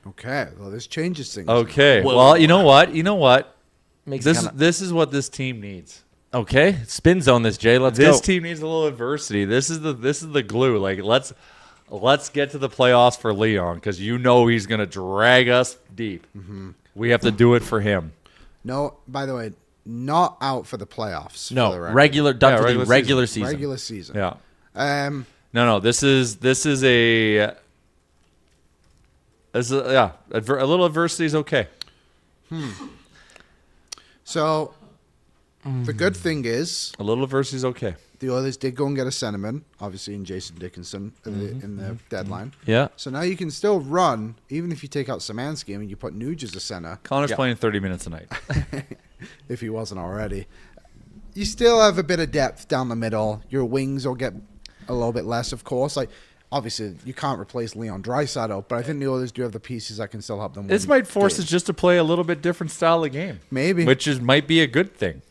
Okay, well, this changes things. Okay. Whoa. Well, you know what? Makes This is what this team needs. Okay, spin zone this, Jay. Let's This go. team needs a little adversity. This is the glue. Like let's get to the playoffs for Leon because you know he's gonna drag us deep. Mm-hmm. We have to do it for him. No, by the way, not out for the playoffs. No, for the record. regular done for the regular regular season. Regular season. Yeah. No. This is a little adversity is okay. So the good thing is A little adversity is okay. the Oilers did go and get a centerman, obviously in Jason Dickinson in the deadline. Yeah. So now you can still run, even if you take out Szymanski and you put Nuge as a center, Connor's playing 30 minutes a night. if he wasn't already. You still have a bit of depth down the middle. Your wings will get a little bit less, of course. Like, obviously, you can't replace Leon Draisaitl, but I think the Oilers do have the pieces that can still help them win. This might force us games. just to play a little bit different style of game. Maybe. Which might be a good thing.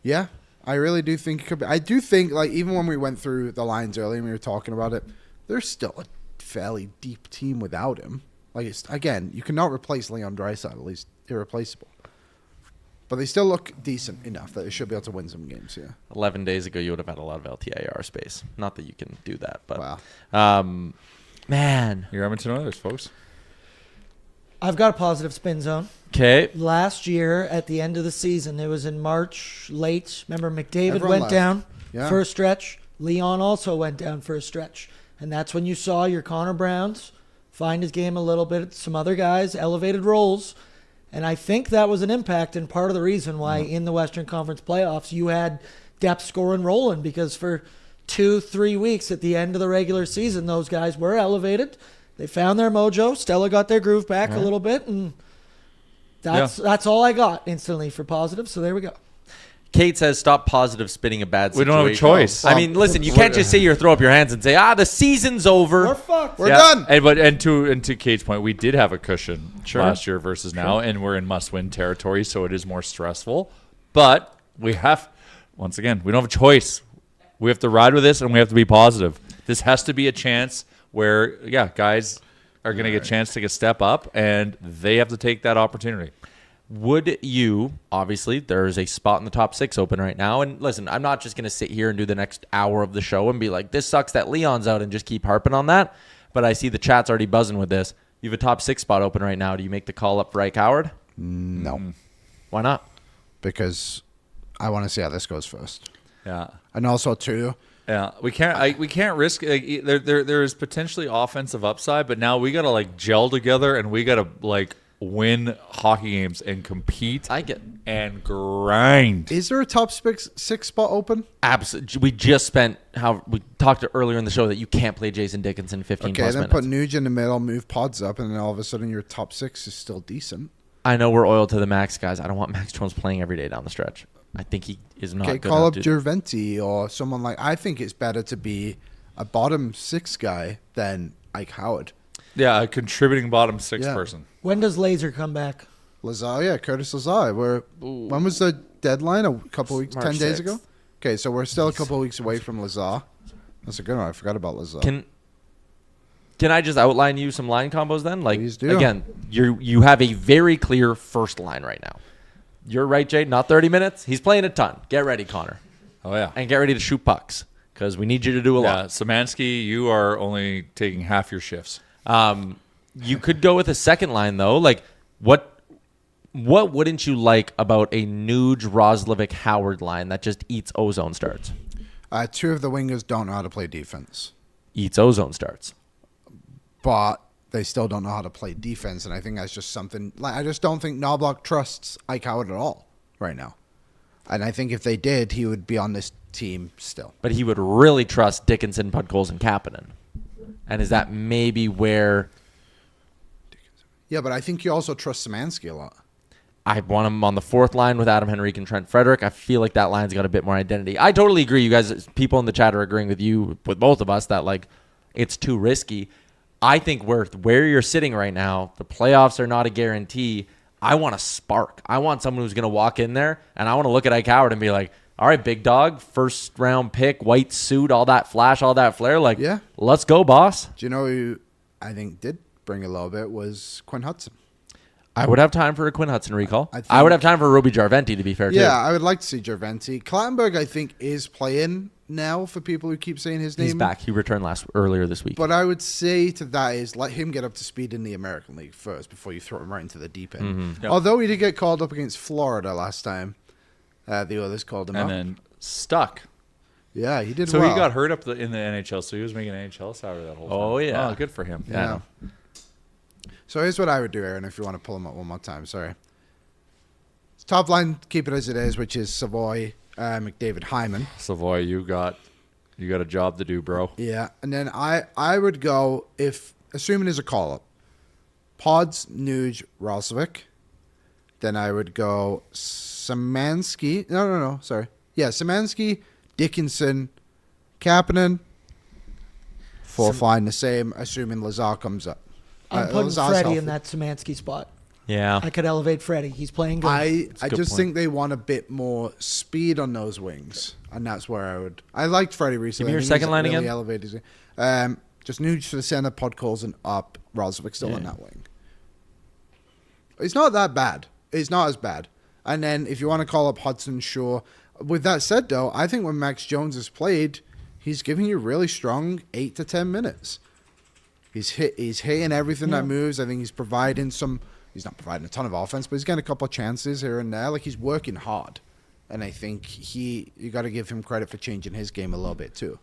Yeah, I really do think it could be. I do think, like, even when we went through the lines earlier and we were talking about it, there's still a fairly deep team without him. Like, it's, again, you cannot replace Leon Draisaitl. He's irreplaceable. But they still look decent enough that they should be able to win some games here. 11 days ago, you would have had a lot of LTIR space. Not that you can do that, but Wow. Man. You're Edmonton Oilers, folks. I've got a positive spin zone. Okay. Last year, at the end of the season, it was in March, late. Remember, McDavid Everyone went left. down Yeah. for a stretch. Leon also went down for a stretch. And that's when you saw your Connor Browns find his game a little bit. Some other guys, elevated roles. And I think that was an impact and part of the reason why in the Western Conference playoffs you had depth scoring rolling, because for 2-3 weeks at the end of the regular season, those guys were elevated. They found their mojo. Stella got their groove back a little bit, and that's all I got instantly for positive. So there we go. Kate says, stop positive spinning a bad We situation. don't have a choice. I mean, listen, you can't just sit here, throw up your hands and say, the season's over. We're fucked. We're done. And to Kate's point, we did have a cushion last year versus now, and we're in must-win territory, so it is more stressful. But we have, once again, we don't have a choice. We have to ride with this, and we have to be positive. This has to be a chance where, guys are going to get a chance to take a step up, and they have to take that opportunity. Would you, obviously, there's a spot in the top 6 open right now. And listen, I'm not just going to sit here and do the next hour of the show and be like, this sucks that Leon's out and just keep harping on that. But I see the chat's already buzzing with this. You have a top 6 spot open right now. Do you make the call up for Ike Howard? No, Why not? because I want to see how this goes first. Yeah. And also, too, Yeah, we can't risk. There is potentially offensive upside, but now we got to gel together, and we got to win hockey games and compete I get and grind. is there a top six spot open? absolutely. We just spent we talked earlier in the show that you can't play Jason Dickinson 15 Okay, plus then minutes. put Nuge in the middle, move Pods up, and then all of a sudden your top 6 is still decent. I know we're oiled to the max, guys. I don't want Max Jones playing every day down the stretch. I think he is not Okay, good call enough up to Gerventi or someone like. I think it's better to be a bottom 6 guy than Ike Howard. Yeah, a contributing bottom 6 Yeah. person. When does Laser come back? Lazar, yeah, Curtis Lazar. When was the deadline? A couple weeks, March 10 days 6th. ago? Okay, so we're still a couple of weeks away from Lazar. That's a good one. I forgot about Lazar. Can I just outline you some line combos then? Please do. Again, you have a very clear first line right now. You're right, Jade. Not 30 minutes. He's playing a ton. Get ready, Connor. Oh yeah. And get ready to shoot pucks because we need you to do a Yeah, lot. Szymanski, you are only taking half your shifts. You could go with a second line, though. What wouldn't you like about a Nuge, Roslovic, Howard line that just eats ozone starts? 2 of the wingers don't know how to play defense, Eats ozone starts. but they still don't know how to play defense, and I think that's just something. I just don't think Knoblauch trusts Ike Howard at all right now. And I think if they did, he would be on this team still. But he would really trust Dickinson, Podkolzin, and Kapanen. And is that maybe where Yeah, but I think you also trust Szymanski a lot. I want him on the 4th line with Adam Henrique and Trent Frederick? I feel like that line's got a bit more identity. I totally agree. You guys, people in the chat are agreeing with you, with both of us, that it's too risky. I think where you're sitting right now, the playoffs are not a guarantee. I want a spark. I want someone who's going to walk in there, and I want to look at Ike Howard and be like, all right, big dog, 1st round pick, white suit, all that flash, all that flair. Yeah. Let's go, boss. Do you know who I think did bring a little bit was Quinn Hudson. I would have time for a Quinn Hudson recall. I think- I would have time for Ruby Jarventi, to be fair, too. Yeah, I would like to see Gerventi. Clattenburg, I think, is playing now for people who keep saying his name. He's back. He returned earlier this week. But I would say to that is let him get up to speed in the American League first before you throw him right into the deep end. Mm-hmm. Yep. Although he did get called up against Florida last time. The others called him And up. then stuck. Yeah, he did So well. he got hurt up in the NHL, so he was making NHL salary that whole time. Oh, yeah. Oh, good for him. Yeah. So here's what I would do, Aaron, if you want to pull him up one more time. Sorry. Top line, keep it as it is, which is Savoie, McDavid, Hyman. Savoie, you got a job to do, bro. Yeah, and then I would go, if assuming there's a call-up, Pods, Nuge, Roslovic. Then I would go Szymanski. No, sorry. Yeah, Szymanski, Dickinson, Kapanen. 4th line the same, assuming Lazar comes up. I'm putting Lazar's Freddie healthy. in that Szymanski spot. Yeah. I could elevate Freddie. He's playing good. I a good just point. think they want a bit more speed on those wings, and that's where I would. I liked Freddie recently. Give me your I think second he's line really again. Elevated. Just Nuge to the center, Podkolzin up, Roslovic still on that wing. It's not that bad. It's not as bad. And then if you want to call up Hudson, sure. With that said, though, I think when Max Jones has played, he's giving you really strong 8 to 10 minutes. He's hitting everything that moves. I think he's providing some, he's not providing a ton of offense, but he's getting a couple of chances here and there. Like, he's working hard. And I think you got to give him credit for changing his game a little bit too.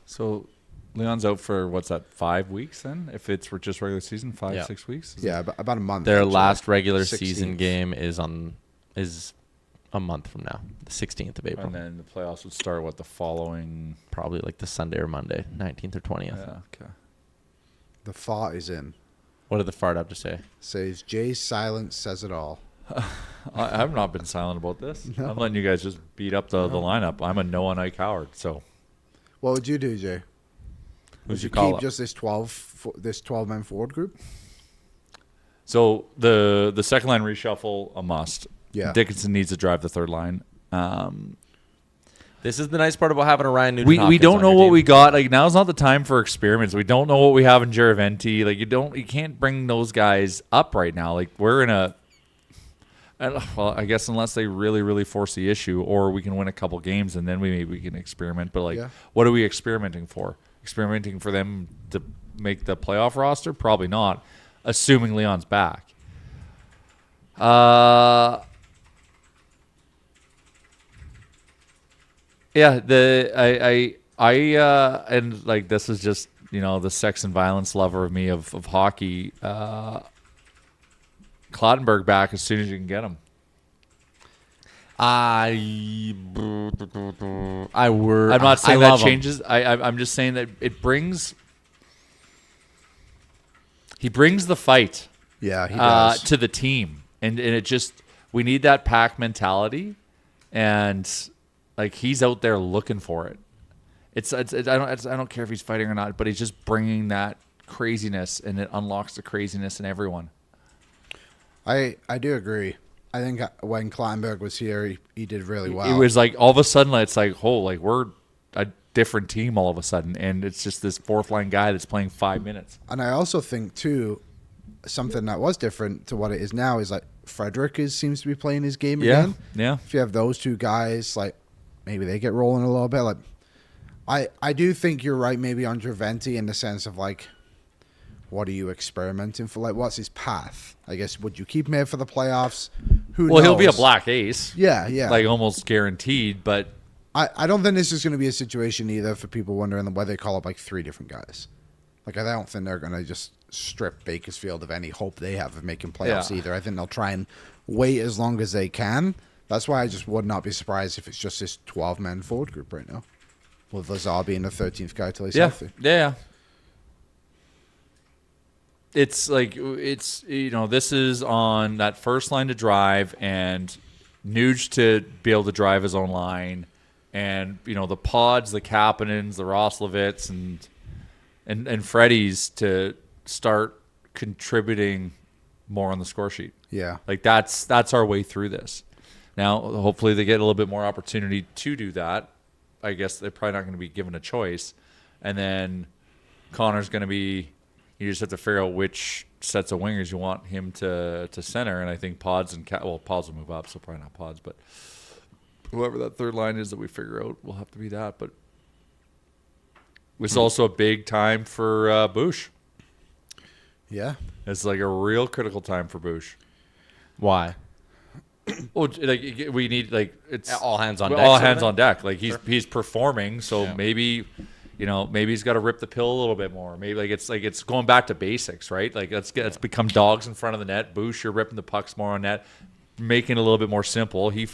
So Leon's out for, what's that, 5 weeks then? If it's for just regular season, 6 weeks? About a month. Their actually. last regular 16th. season game is a month from now, the 16th of April. And then the playoffs would start, the following? Probably like the Sunday or Monday, 19th or 20th. Yeah, okay. The fart is in. What did the fart have to say? Says Jay's silence says it all. I've not been silent about this. No. I'm letting you guys just beat up the lineup. I'm a no-on-eye coward, so. What would you do, Jay? Who's Would you your call keep just this 12-man forward group? So the second line reshuffle, a must. Yeah. Dickinson needs to drive the third line. This is the nice part about having a Ryan Nugent-Hopkins. We don't on know your what team. we got. Like, now's not the time for experiments. We don't know what we have in Jarry. Like, you can't bring those guys up right now. Like, we're in a. Well, I guess unless they really, really force the issue, or we can win a couple games and then we can experiment. But What are we experimenting for? Experimenting for them to make the playoff roster? Probably not. Assuming Leon's back. Yeah, and like, this is just, the sex and violence lover of me of hockey. Clattenburg back as soon as you can get him. I'm not saying that changes. I'm just saying that he brings the fight. Yeah, he does. To the team, and it just, we need that pack mentality, and like, he's out there looking for it. I don't care if he's fighting or not, but he's just bringing that craziness, and it unlocks the craziness in everyone. I do agree. I think when Clattenburg was here, he did really well. It was like, all of a sudden, it's like, we're a different team all of a sudden, and it's just this fourth line guy that's playing 5 minutes. And I also think too, something that was different to what it is now is like Frederick seems to be playing his game again. Yeah. If you have those two guys, like, maybe they get rolling a little bit. Like, I do think you're right, maybe on Draventi, in the sense of like, what are you experimenting for? Like, what's his path? I guess, would you keep him here for the playoffs? Who knows? He'll be a black ace. Yeah. Like, almost guaranteed, but I don't think this is going to be a situation either for people wondering why they call up like 3 different guys. Like, I don't think they're going to just strip Bakersfield of any hope they have of making playoffs either. I think they'll try and wait as long as they can. That's why I just would not be surprised if it's just this 12-man forward group right now, with Lazar being the 13th guy till he's healthy. Yeah. It's like, this is on that first line to drive, and Nuge to be able to drive his own line, and the Pods, the Kapanens, the Roslovits, and Freddie's to start contributing more on the score sheet. Yeah. Like, that's our way through this. Now, hopefully they get a little bit more opportunity to do that. I guess they're probably not going to be given a choice. And then Connor's going to be, you just have to figure out which sets of wingers you want him to center. And I think Pods and Pods will move up, so probably not Pods, but whoever that third line is that we figure out will have to be that. But it's also a big time for Bush. Yeah. It's like a real critical time for Bush. Why? Well, like, we need, like, it's all hands on deck. All hands on deck. Like, he's performing, so Yeah. maybe he's got to rip the pill a little bit more. Maybe it's going back to basics, right? Like, let's become dogs in front of the net. Bush, you're ripping the pucks more on net, making it a little bit more simple. He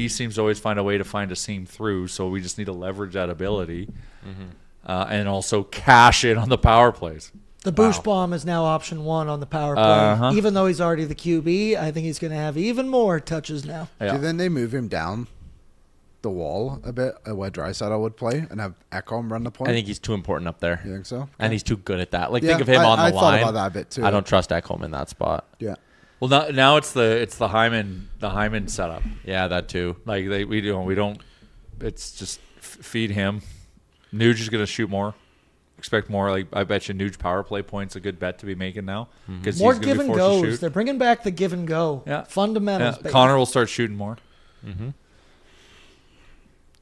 seems to always find a way to find a seam through. So we just need to leverage that ability, and also cash in on the power plays. The Bush bomb is now option 1 on the power play. Even though he's already the QB, I think he's going to have even more touches now. Yeah. Do you think they move him down the wall a bit where Draisaitl would play and have Ekholm run the point? I think he's too important up there. You think so? And he's too good at that. Like, Yeah, think of him on the I line. thought about that a bit too. I don't trust Ekholm in that spot. Yeah. Well, now it's the Hyman setup. Yeah, that too. Like, we don't. It's just feed him. Nuge is going to shoot more. Expect more. Like, I bet you Nuge power play point's a good bet to be making now, because More he's going give to be and forced to goes. shoot. They're bringing back the give and go. Yeah. Fundamentals. Yeah. baby. Connor will start shooting more.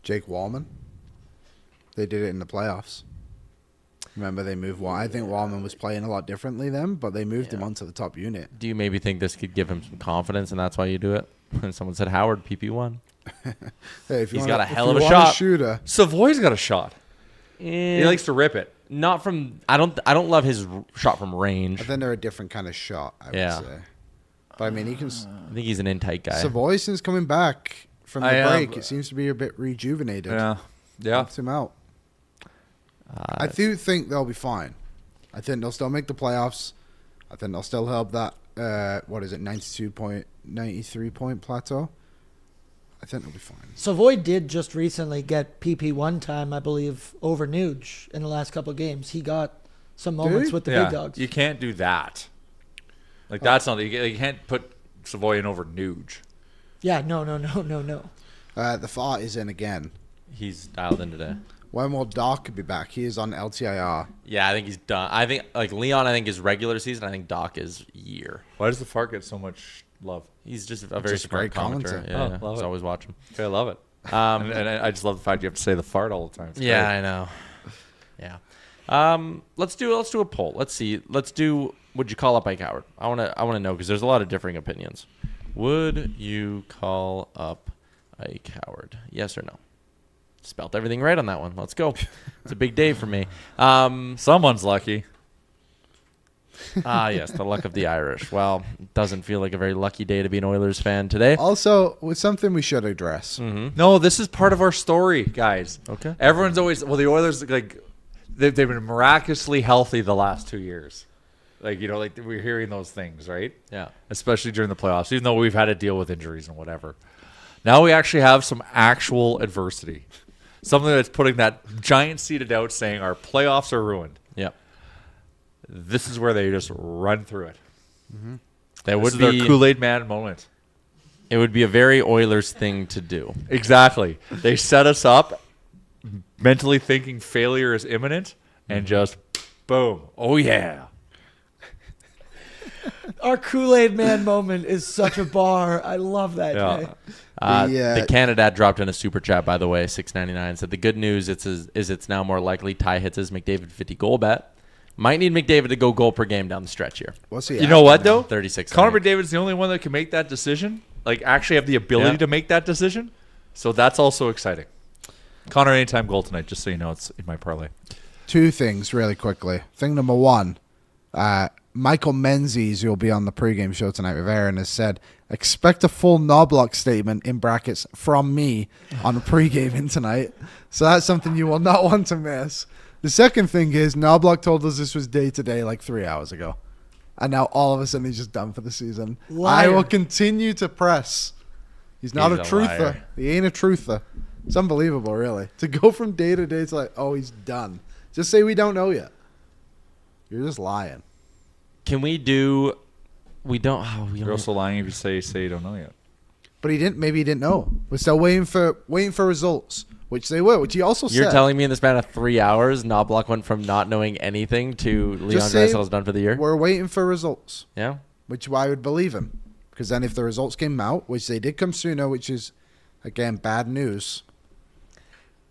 Jake Wallman. They did it in the playoffs. Remember, they moved one. I think Wallman was playing a lot differently then, but they moved him onto the top unit. Do you maybe think this could give him some confidence, and that's why you do it? And someone said Howard PP1. Hey, if you He's wanna, got a if hell you of a want shot. Shooter. Savoie's got a shot. He likes to rip it. Not from. I don't love his shot from range. I think they're a different kind of shot. I would say. But I mean, he can. I think he's an in-tight guy. Savoie, since coming back from the I, break, it seems to be a bit rejuvenated. Yeah. Helps him out. I do think they'll be fine. I think they'll still make the playoffs. I think they'll still help that. 93 point plateau. I think they'll be fine. Savoie did just recently get PP1 time, I believe, over Nuge in the last couple of games. He got some moments with the big dogs. You can't do that. Like, that's not... You can't put Savoie in over Nuge. Yeah, no. The fart is in again. He's dialed in today. When will Doc be back? He is on LTIR. Yeah, I think he's done. I think like Leon. I think is regular season. I think Doc is year. Why does the fart get so much love? He's just a very Just a smart great commentator. commenter. Yeah, Love Just it. always watch him. Okay, I love it. And I just love the fact you have to say the fart all the time. It's Yeah, great. I know. Yeah. Let's do a poll. Let's see. Let's do. Would you call up Ike Howard? I wanna know because there's a lot of differing opinions. Would you call up Ike Howard? Yes or no? Spelt everything right on that one. Let's go. It's a big day for me. Someone's lucky. Yes, the luck of the Irish. Well, it doesn't feel like a very lucky day to be an Oilers fan today. Also, with something we should address. No, this is part of our story, guys. Okay. Everyone's always... Well, the Oilers, like, they've been miraculously healthy the last 2 years. Like, like we're hearing those things, right? Yeah. Especially during the playoffs, even though we've had to deal with injuries and whatever. Now we actually have some actual adversity. Something that's putting that giant seeded doubt saying our playoffs are ruined. Yep. This is where they just run through it. That This would is be their Kool-Aid Man moment. It would be a very Oilers thing to do. Exactly. They set us up mentally thinking failure is imminent and just boom. Oh, yeah. Our Kool-Aid Man moment is such a bar. I love that. Yeah. Jay. The Canada dropped in a super chat, by the way, $6.99. Said the good news is it's now more likely Ty hits his McDavid 50 goal bet. Might need McDavid to go goal per game down the stretch here. What's he? You know what, though? 36. Connor McDavid's the only one that can make that decision. Like, actually have the ability to make that decision. So that's also exciting. Connor, anytime goal tonight, just so you know, it's in my parlay. Two things really quickly. Thing number one, Michael Menzies, who will be on the pregame show tonight with Aaron, has said, expect a full Knoblauch statement in brackets from me on the pregame tonight. So that's something you will not want to miss. The second thing is Knoblauch told us this was day-to-day like 3 hours ago. And now all of a sudden he's just done for the season. Liar. I will continue to press. He's not He's a a truther. liar. He ain't a truther. It's unbelievable, really. To go from day to day to like, oh, he's done. Just say we don't know yet. You're just lying. Can we do? We don't. Oh, we You're don't also lying if you say you don't know yet. But he didn't. Maybe he didn't know. We're still waiting for results, which they were. Which he also You're said. telling me in the span of 3 hours, Knoblauch went from not knowing anything to Leon say Draisaitl is done for the year? We're waiting for results, Yeah. which I would believe him, because then if the results came out, which they did come sooner, which is again bad news.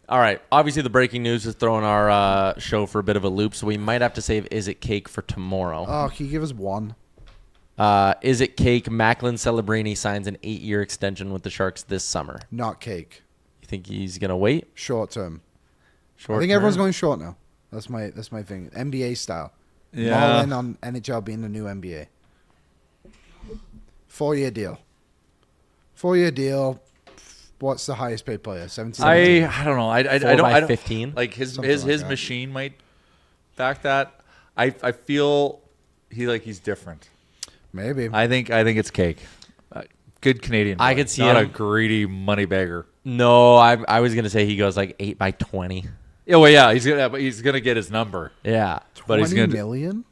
All right. Obviously, the breaking news is throwing our show for a bit of a loop, so we might have to save Is It Cake for tomorrow. Oh, can you give us one? Is It Cake? Macklin Celebrini signs an 8-year extension with the Sharks this summer. Not cake. You think he's going to wait? Short term. Short I think everyone's term? going short now. That's my thing. NBA style. Yeah. All in on NHL being the new NBA. 4-year deal. 4-year deal. What's the highest paid player? 17. I don't know. I don't 15. Like his Something his like his that. machine might back that. I feel he's different. Maybe. I think it's cake. Good Canadian. I boy. could see not him. a greedy money bagger. No, I was going to say he goes like 8 by 20. Yeah, well, yeah, he's gonna get his number, Yeah. but he's 20 gonna. million?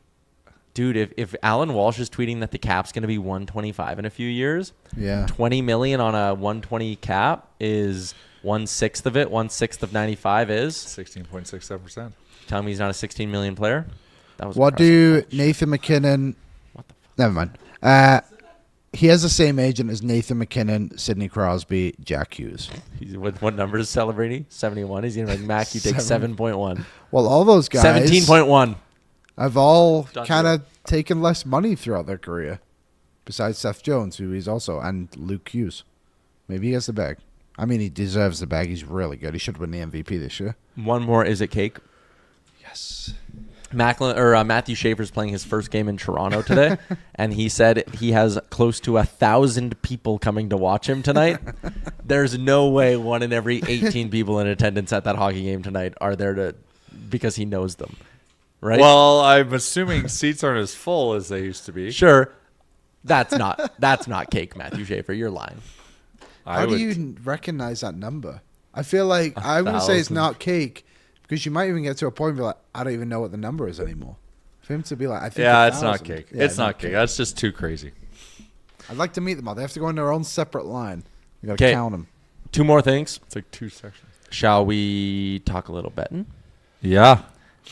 Dude, if Alan Walsh is tweeting that the cap's going to be 125 in a few years, Yeah. 20 million on a 120 cap is 1/6 of it. 1/6 of 95 is. 16.67%. Tell me he's not a 16 million player. That was What impressive. do Nathan MacKinnon? What the fuck? Never mind. He has the same agent as Nathan MacKinnon, Sidney Crosby, Jack Hughes. What number is Celebrini? 71. He's going to be like, Mac, you take 7.1. Well, all those guys 17.1. have all Done kind of taken less money throughout their career. Besides Seth Jones, who he's also, and Luke Hughes. Maybe he has the bag. I mean, he deserves the bag. He's really good. He should have been the MVP this year. One more. Is it cake? Yes. Matthew Schaefer's playing his first game in Toronto today, and he said he has close to 1,000 people coming to watch him tonight. There's no way 1 in every 18 people in attendance at that hockey game tonight are there because he knows them, right? Well, I'm assuming seats aren't as full as they used to be. Sure. That's not cake, Matthew Schaefer. You're lying. How do you recognize that number? I feel like I'm going to say it's not cake because you might even get to a point where like, I don't even know what the number is anymore. For him to be like, I think it's not 1,000. cake. Yeah, it's not cake. That's just too crazy. I'd like to meet them all. They have to go in their own separate line. You got to count them. 2 more things. It's like 2 sections. Shall we talk a little betting? Yeah.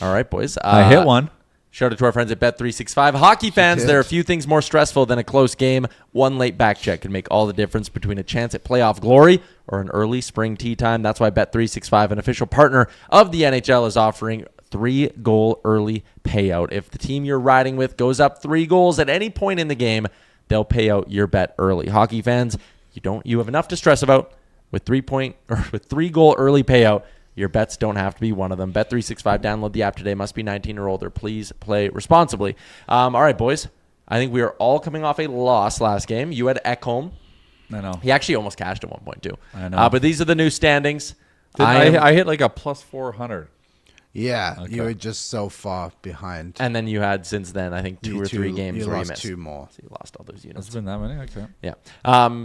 All right, boys. I hit one. Shout out to our friends at Bet365. Hockey fans, there are a few things more stressful than a close game. One late back check can make all the difference between a chance at playoff glory or an early spring tea time. That's why Bet365, an official partner of the NHL, is offering 3-goal early payout. If the team you're riding with goes up 3 goals at any point in the game, they'll pay out your bet early. Hockey fans, you have enough to stress about with 3-goal early payout. Your bets don't have to be one of them. Bet365, download the app today. Must be 19 or older. Please play responsibly. All right, boys. I think we are all coming off a loss last game. You had Ekholm. I know. He actually almost cashed at one point, too. I know. But these are the new standings. I hit like a plus 400. Yeah, Okay. you were just so far behind. And then you had, since then, I think 2 or 3 games you where lost you missed. 2 more. So you lost all those It's units. been that many? Okay. Yeah.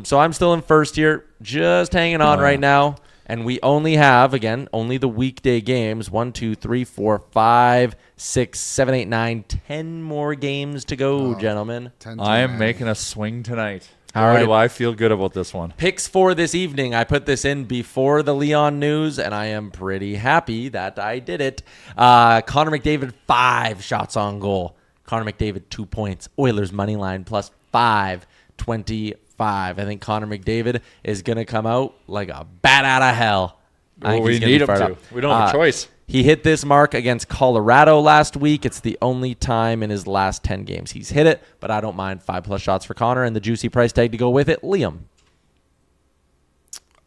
So I'm still in first here, just hanging on right now. And we only have, again, only the weekday games. 1, 2, 3, 4, 5, 6, 7, 8, 9, 10 more games to go, gentlemen. 10 to I am 9. making a swing tonight. All Boy, right. do I feel good about this one. Picks for this evening. I put this in before the Leon news, and I am pretty happy that I did it. Connor McDavid, 5 shots on goal. Connor McDavid, 2 points. Oilers money line plus 5.25. I think Connor McDavid is going to come out like a bat out of hell. I think We he's gonna need be him fired to. up. We don't have a choice. He hit this mark against Colorado last week. It's the only time in his last 10 games he's hit it, but I don't mind 5+ shots for Connor and the juicy price tag to go with it. Liam.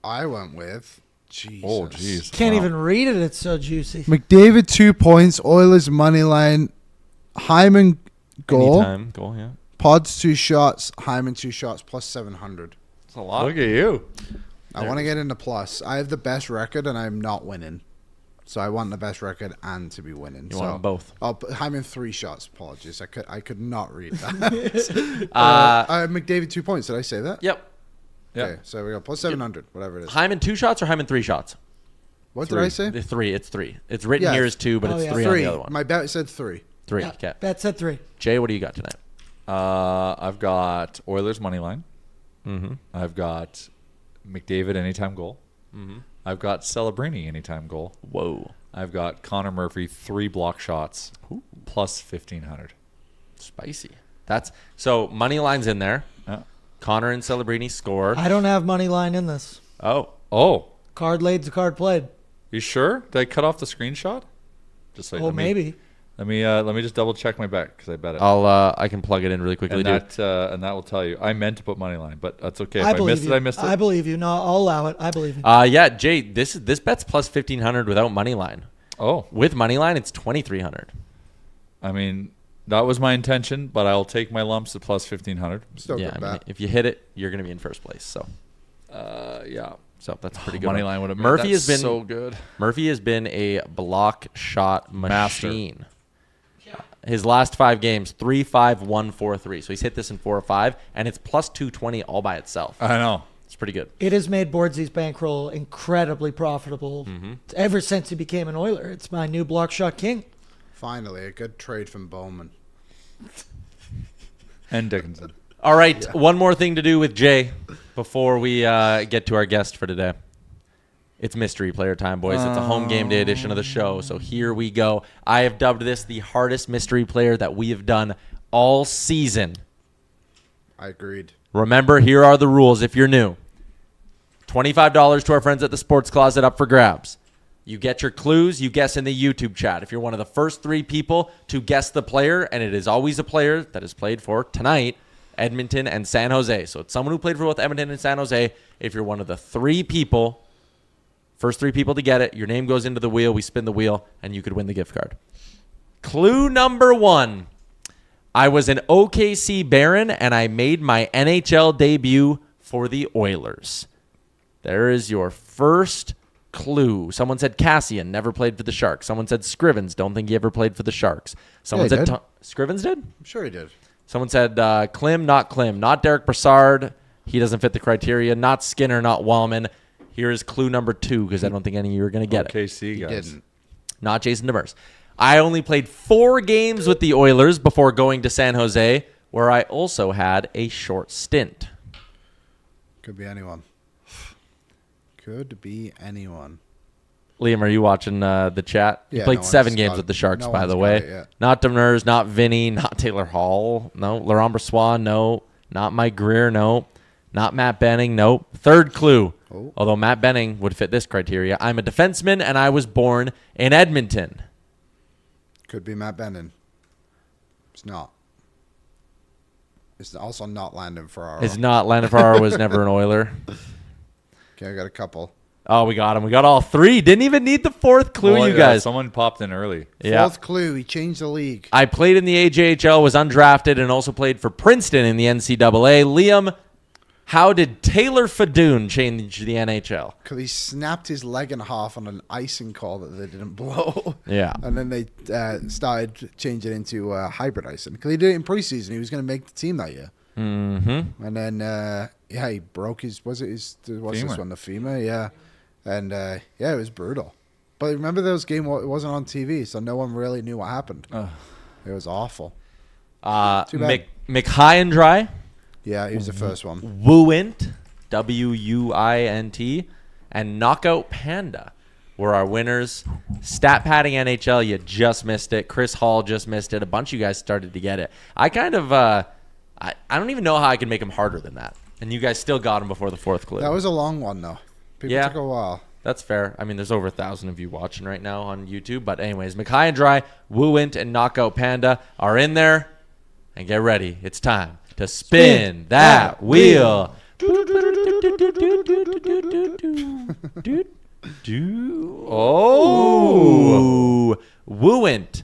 I went with Jesus. Oh, jeez. Can't Wow. even read it. It's so juicy. McDavid 2 points. Oilers money line. Hyman goal. Anytime goal, yeah. Pods 2 shots. Hyman 2 shots plus 700. It's a lot. Look at you. I want to get into plus. I have the best record and I'm not winning. So I want the best record and to be winning. You want them both. Oh, Hyman 3 shots. Apologies. I could not read that. McDavid 2 points. Did I say that? Yep. Yeah. Okay, so we got plus 700, whatever it is. Hyman 2 shots or Hyman 3 shots? What did I say? The 3. It's 3. It's written Yeah. here as 2, but Oh, it's yeah. 3 on 3. the other one. My bet said 3. 3. Yeah, Okay. Bet said 3. Jay, what do you got tonight? I've got Oilers money line. Mm-hmm. I've got McDavid anytime goal. Mm-hmm. I've got Celebrini anytime goal. Whoa. I've got Connor Murphy 3 block shots plus 1,500. Spicy. That's so money line's in there. Yeah. Connor and Celebrini scored. I don't have money line in this. Oh, Card laid's a card played. you sure? Did I cut off the screenshot? Just like Oh, maybe. Let me just double check my bet because I bet it. I can plug it in really quickly. and dude. that will tell you. I meant to put money line, but that's okay. If I I believe missed you. it, I missed it. I believe you. No, I'll allow it. I believe you. Yeah, Jay, this bet's plus 1,500 without money line. Oh, With money line, it's 2,300. I mean, that was my intention, but I'll take my lumps at plus 1,500. Still Yeah, good I mean, bet. if you hit it, you're going to be in first place. So Yeah. that's a pretty good. Money one. line would have Murphy has been so good. Murphy has been a block shot Master. machine. His last 5 games, 3, 5, 1, 4, 3. So he's hit this in 4 or 5, and it's plus 220 all by itself. I know. It's pretty good. It has made Boardsy's bankroll incredibly profitable ever since he became an Oiler. It's my new block shot king. Finally, a good trade from Bowman. And Dickinson. All right, one more thing to do with Jay before we get to our guest for today. It's mystery player time, boys. It's a home game day edition of the show, so here we go. I have dubbed this the hardest mystery player that we have done all season. I agreed. Remember, here are the rules if you're new. $25 to our friends at the Sports Closet up for grabs. You get your clues, you guess in the YouTube chat. If you're one of the first 3 people to guess the player, and it is always a player that is played for tonight, Edmonton and San Jose. So it's someone who played for both Edmonton and San Jose. If you're one of the 3 people, first 3 people to get it, your name goes into the wheel, we spin the wheel, and you could win the gift card. Clue number 1. I was an OKC Baron, and I made my NHL debut for the Oilers. There is your first clue. Someone said Cassian, never played for the Sharks. Someone said Scrivens, don't think he ever played for the Sharks. Someone Yeah, he said did. Scrivens did? I'm sure he did. Someone said Klim, not Derek Brassard. He doesn't fit the criteria. Not Skinner, not Wallman. Here is clue number 2, because I don't think any of you are going to get it. KC guys. Didn't. Not Jason Demers. I only played 4 games with the Oilers before going to San Jose, where I also had a short stint. Could be anyone. Could be anyone. Liam, are you watching the chat? Yeah, You played no 7 one's games got with the it. Sharks, No by one's the got way. it yet. Not Demers, not Vinny, not Taylor Hall, no. Laurent Brossois, no. Not Mike Greer, no. Not Matt Benning, no. Third clue. Oh. Although Matt Benning would fit this criteria. I'm a defenseman, and I was born in Edmonton. Could be Matt Bennon. It's not. It's also not Landon Ferraro. It's not. Landon Ferraro was never an Oiler. Okay, I got a couple. Oh, we got him. We got all 3. Didn't even need the 4th clue, Oh, you yeah, guys. Someone popped in early. Yeah. 4th clue. He changed the league. I played in the AJHL, was undrafted, and also played for Princeton in the NCAA. Liam, how did Taylor Fadoon change the NHL? Because he snapped his leg in half on an icing call that they didn't blow. Yeah. And then they started changing it into hybrid icing. Because he did it in preseason. He was going to make the team that year. Mm-hmm. And then, he broke what's this Femur. one? The femur, yeah. And, it was brutal. But remember those games, it wasn't on TV, so no one really knew what happened. It was awful. Too bad. McHigh and Dry, Yeah, he was the first one. Wuint, W-U-I-N-T, and Knockout Panda were our winners. Stat padding NHL, you just missed it. Chris Hall just missed it. A bunch of you guys started to get it. I kind of, I don't even know how I could make them harder than that. And you guys still got them before the 4th clue. That was a long one, though. People Yeah. took a while. That's fair. I mean, there's over 1,000 of you watching right now on YouTube. But anyways, McHigh and Dry, Wuint, and Knockout Panda are in there. And get ready. It's time to spin that wheel. Oh, Wuint.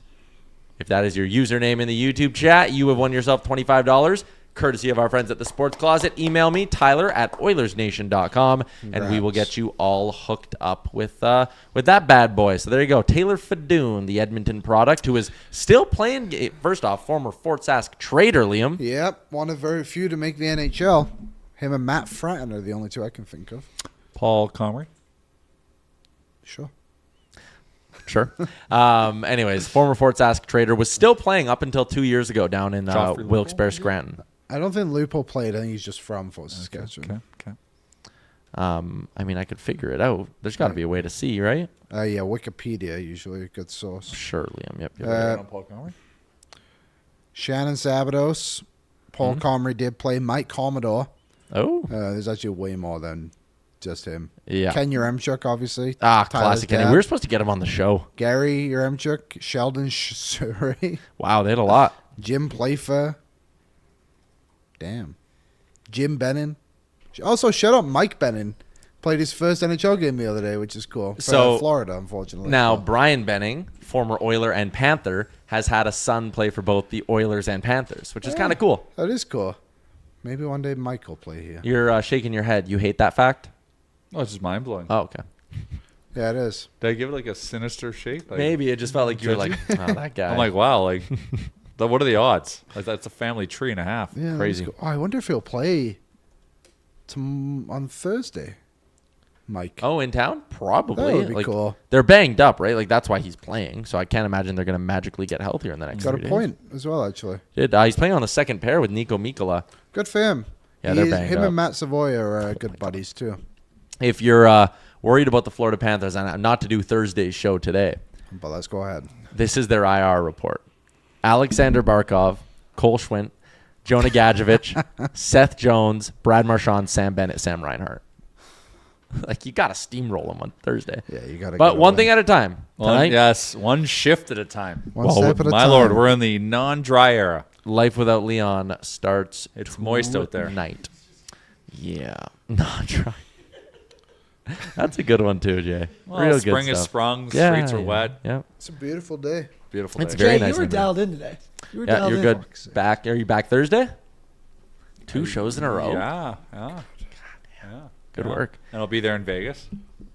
If that is your username in the YouTube chat, you have won yourself $25. Courtesy of our friends at the Sports Closet. Email me, Tyler@Oilersnation.com, and we will get you all hooked up with that bad boy. So there you go. Taylor Fadoon, the Edmonton product, who is still playing. First off, former Fort Sask trader, Liam. Yep, one of very few to make the NHL. Him and Matt Fratton are the only 2 I can think of. Paul Comrie. Sure. Sure. Anyways, former Fort Sask trader was still playing up until 2 years ago down in Joffrey Wilkes-Barre, Scranton. I don't think Lupo played. I think he's just from Fort Saskatchewan. Okay. I mean, I could figure it out. There's got to be a way to see, right? Yeah, Wikipedia, usually a good source. Sure, Liam. Yep. Paul Comrie. Shannon Sabados. Paul Comrie did play Mike Commodore. Oh. There's actually way more than just him. Yeah. Ken Yaremchuk, obviously. Classic Tyler's Kenny. dad. We were supposed to get him on the show. Gary Yaremchuk. Sheldon Surrey. Wow, they had a lot. Jim Playfair. Damn. Jim Bennon. Also, shout out Mike Bennon. Played his first NHL game the other day, which is cool. For So, Florida, unfortunately. Now, Brian Benning, former Oiler and Panther, has had a son play for both the Oilers and Panthers, which is kind of cool. That is cool. Maybe one day Mike will play here. You're shaking your head. You hate that fact? Oh, it's just mind blowing. Oh, okay. Yeah, it is. Did I give it like a sinister shape? Like, Maybe it just felt like you were like, oh, that guy. I'm like, wow, like, what are the odds? Like, that's a family tree and a half. Yeah, Crazy. that's cool. Oh, I wonder if he'll play on Thursday. Mike. Oh, in town? Probably. That would be Like, cool. They're banged up, right? Like, that's why he's playing. So I can't imagine they're going to magically get healthier in the next Got 3 a days. point as well, actually. He's playing on the second pair with Nico Mikkola. Good for him. Yeah, they're banged him up. and Matt Savoie are good buddies, too. If you're worried about the Florida Panthers, and not to do Thursday's show today, But let's go ahead. this is their IR report. Alexander Barkov, Cole Schwint, Jonah Gadjevich, Seth Jones, Brad Marchand, Sam Bennett, Sam Reinhart. Like, you got to steamroll them on Thursday. Yeah, you got to. But one thing at a time. One shift at a time. One step at a my time. Lord, we're in the non-dry era. Life without Leon starts. It's moist out there. Night. Yeah. Non-dry. That's a good one too, Jay. Well, Real spring good has stuff. sprung. Yeah, Streets are wet. Yeah. It's a beautiful day. Beautiful It's day. very Jay, nice you were neighborhood. dialed in today. You were Yeah, dialed you're in. good. Back. Are you back Thursday? 2 shows in a row. Yeah. Good work. And I'll be there in Vegas.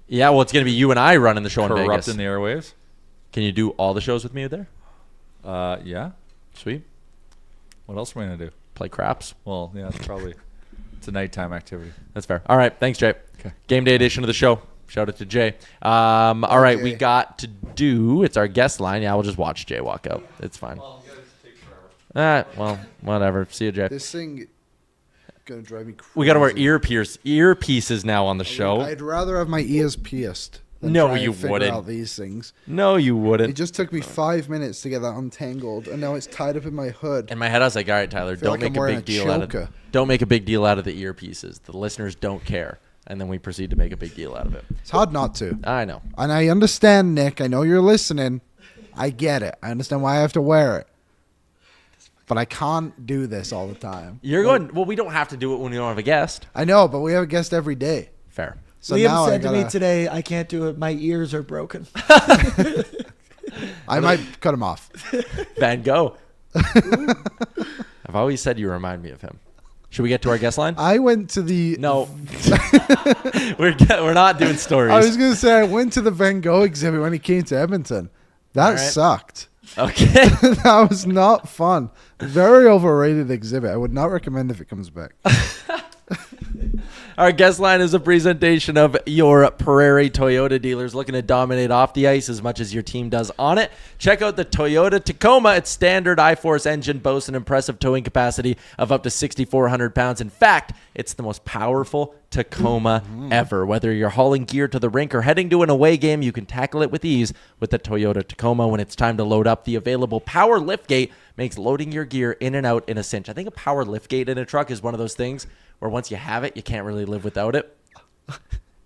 Yeah, well, it's going to be you and I running the show in Vegas. Corrupting the airwaves. Can you do all the shows with me there? Yeah. Sweet. What else am I going to do? Play craps. Well, yeah, it's a nighttime activity. That's fair. All right. Thanks, Jay. Okay. Game day edition of the show. Shout out to Jay. All right. Jay. We got to do, it's our guest line. Yeah, we'll just watch Jay walk out. It's fine. All right. Well, whatever. See you, Jay. This thing gonna drive me crazy. We got to wear earpieces now on the show. I'd rather have my ears pierced than No, try you and figure wouldn't. out these things. No, you It wouldn't. just took me 5 minutes to get that untangled, and now it's tied up in my hood. In my head, I was like, all right, Tyler, feel don't like I'm make a wearing big a deal out of choker. Don't make a big deal out of the earpieces. The listeners don't care. And then we proceed to make a big deal out of it. It's hard not to. I know. And I understand, Nick. I know you're listening. I get it. I understand why I have to wear it. But I can't do this all the time. You're going, well, we don't have to do it when we don't have a guest. I know, but we have a guest every day. Fair. So now Liam said I to me gotta, today, I can't do it. My ears are broken. I might cut him off. Van Gogh. I've always said you remind me of him. Should we get to our guest line? I went to the... No. We're not doing stories. I was going to say I went to the Van Gogh exhibit when he came to Edmonton. That All right. sucked. Okay. That was not fun. Very overrated exhibit. I would not recommend if it comes back. Our guest line is a presentation of your Prairie Toyota dealers looking to dominate off the ice as much as your team does on it. Check out the Toyota Tacoma. Its standard I-Force engine boasts an impressive towing capacity of up to 6,400 pounds. In fact, it's the most powerful Tacoma ever. Whether you're hauling gear to the rink or heading to an away game, you can tackle it with ease with the Toyota Tacoma. When it's time to load up, the available power liftgate makes loading your gear in and out in a cinch. I think a power liftgate in a truck is one of those things where once you have it, you can't really live without it.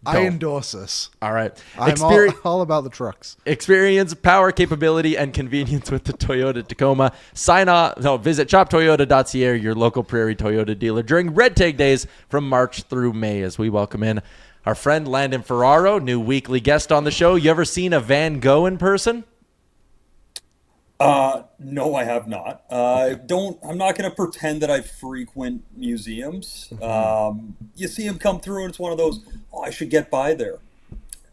I Don't. endorse this. All right. I'm all about the trucks. Experience, power, capability, and convenience with the Toyota Tacoma. Visit shoptoyota.ca, your local Prairie Toyota dealer, during Red Tag Days from March through May, as we welcome in our friend Landon Ferraro, new weekly guest on the show. You ever seen a Van Gogh in person? No, I have not. I'm not going to pretend that I frequent museums. You see him come through and it's one of those, I should get by there.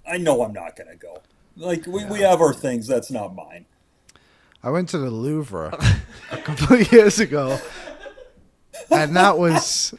I know I'm not going to go. Like, we have our things. That's not mine. I went to the Louvre a couple of years ago, and that was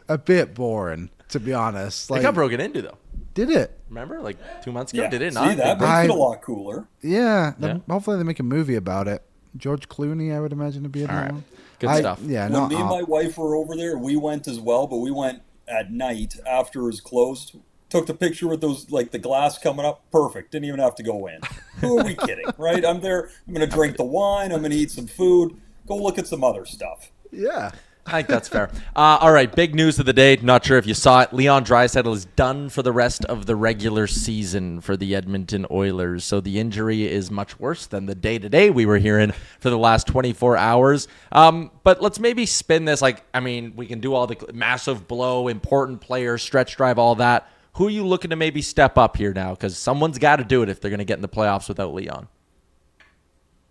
a bit boring, to be honest. It Like, got broken into, though. did it? Remember? Like 2 months ago? Yeah, Did it see, not? that makes it a lot cooler. Yeah. Yeah. Hopefully they make a movie about it. George Clooney, I would imagine, to be in All that right. one. Good stuff. Yeah, When not me and my wife were over there, we went as well, but we went at night after it was closed. Took the picture with those, like the glass coming up. Perfect. Didn't even have to go in. Who are we kidding, right? I'm there. I'm going to drink the wine. I'm going to eat some food. Go look at some other stuff. Yeah. I think that's fair. All right, big news of the day. Not sure if you saw it. Leon Draisaitl is done for the rest of the regular season for the Edmonton Oilers. So the injury is much worse than the day-to-day we were hearing for the last 24 hours. But let's maybe spin this. We can do all the massive blow, important player, stretch drive, all that. Who are you looking to maybe step up here now? Because someone's got to do it if they're going to get in the playoffs without Leon.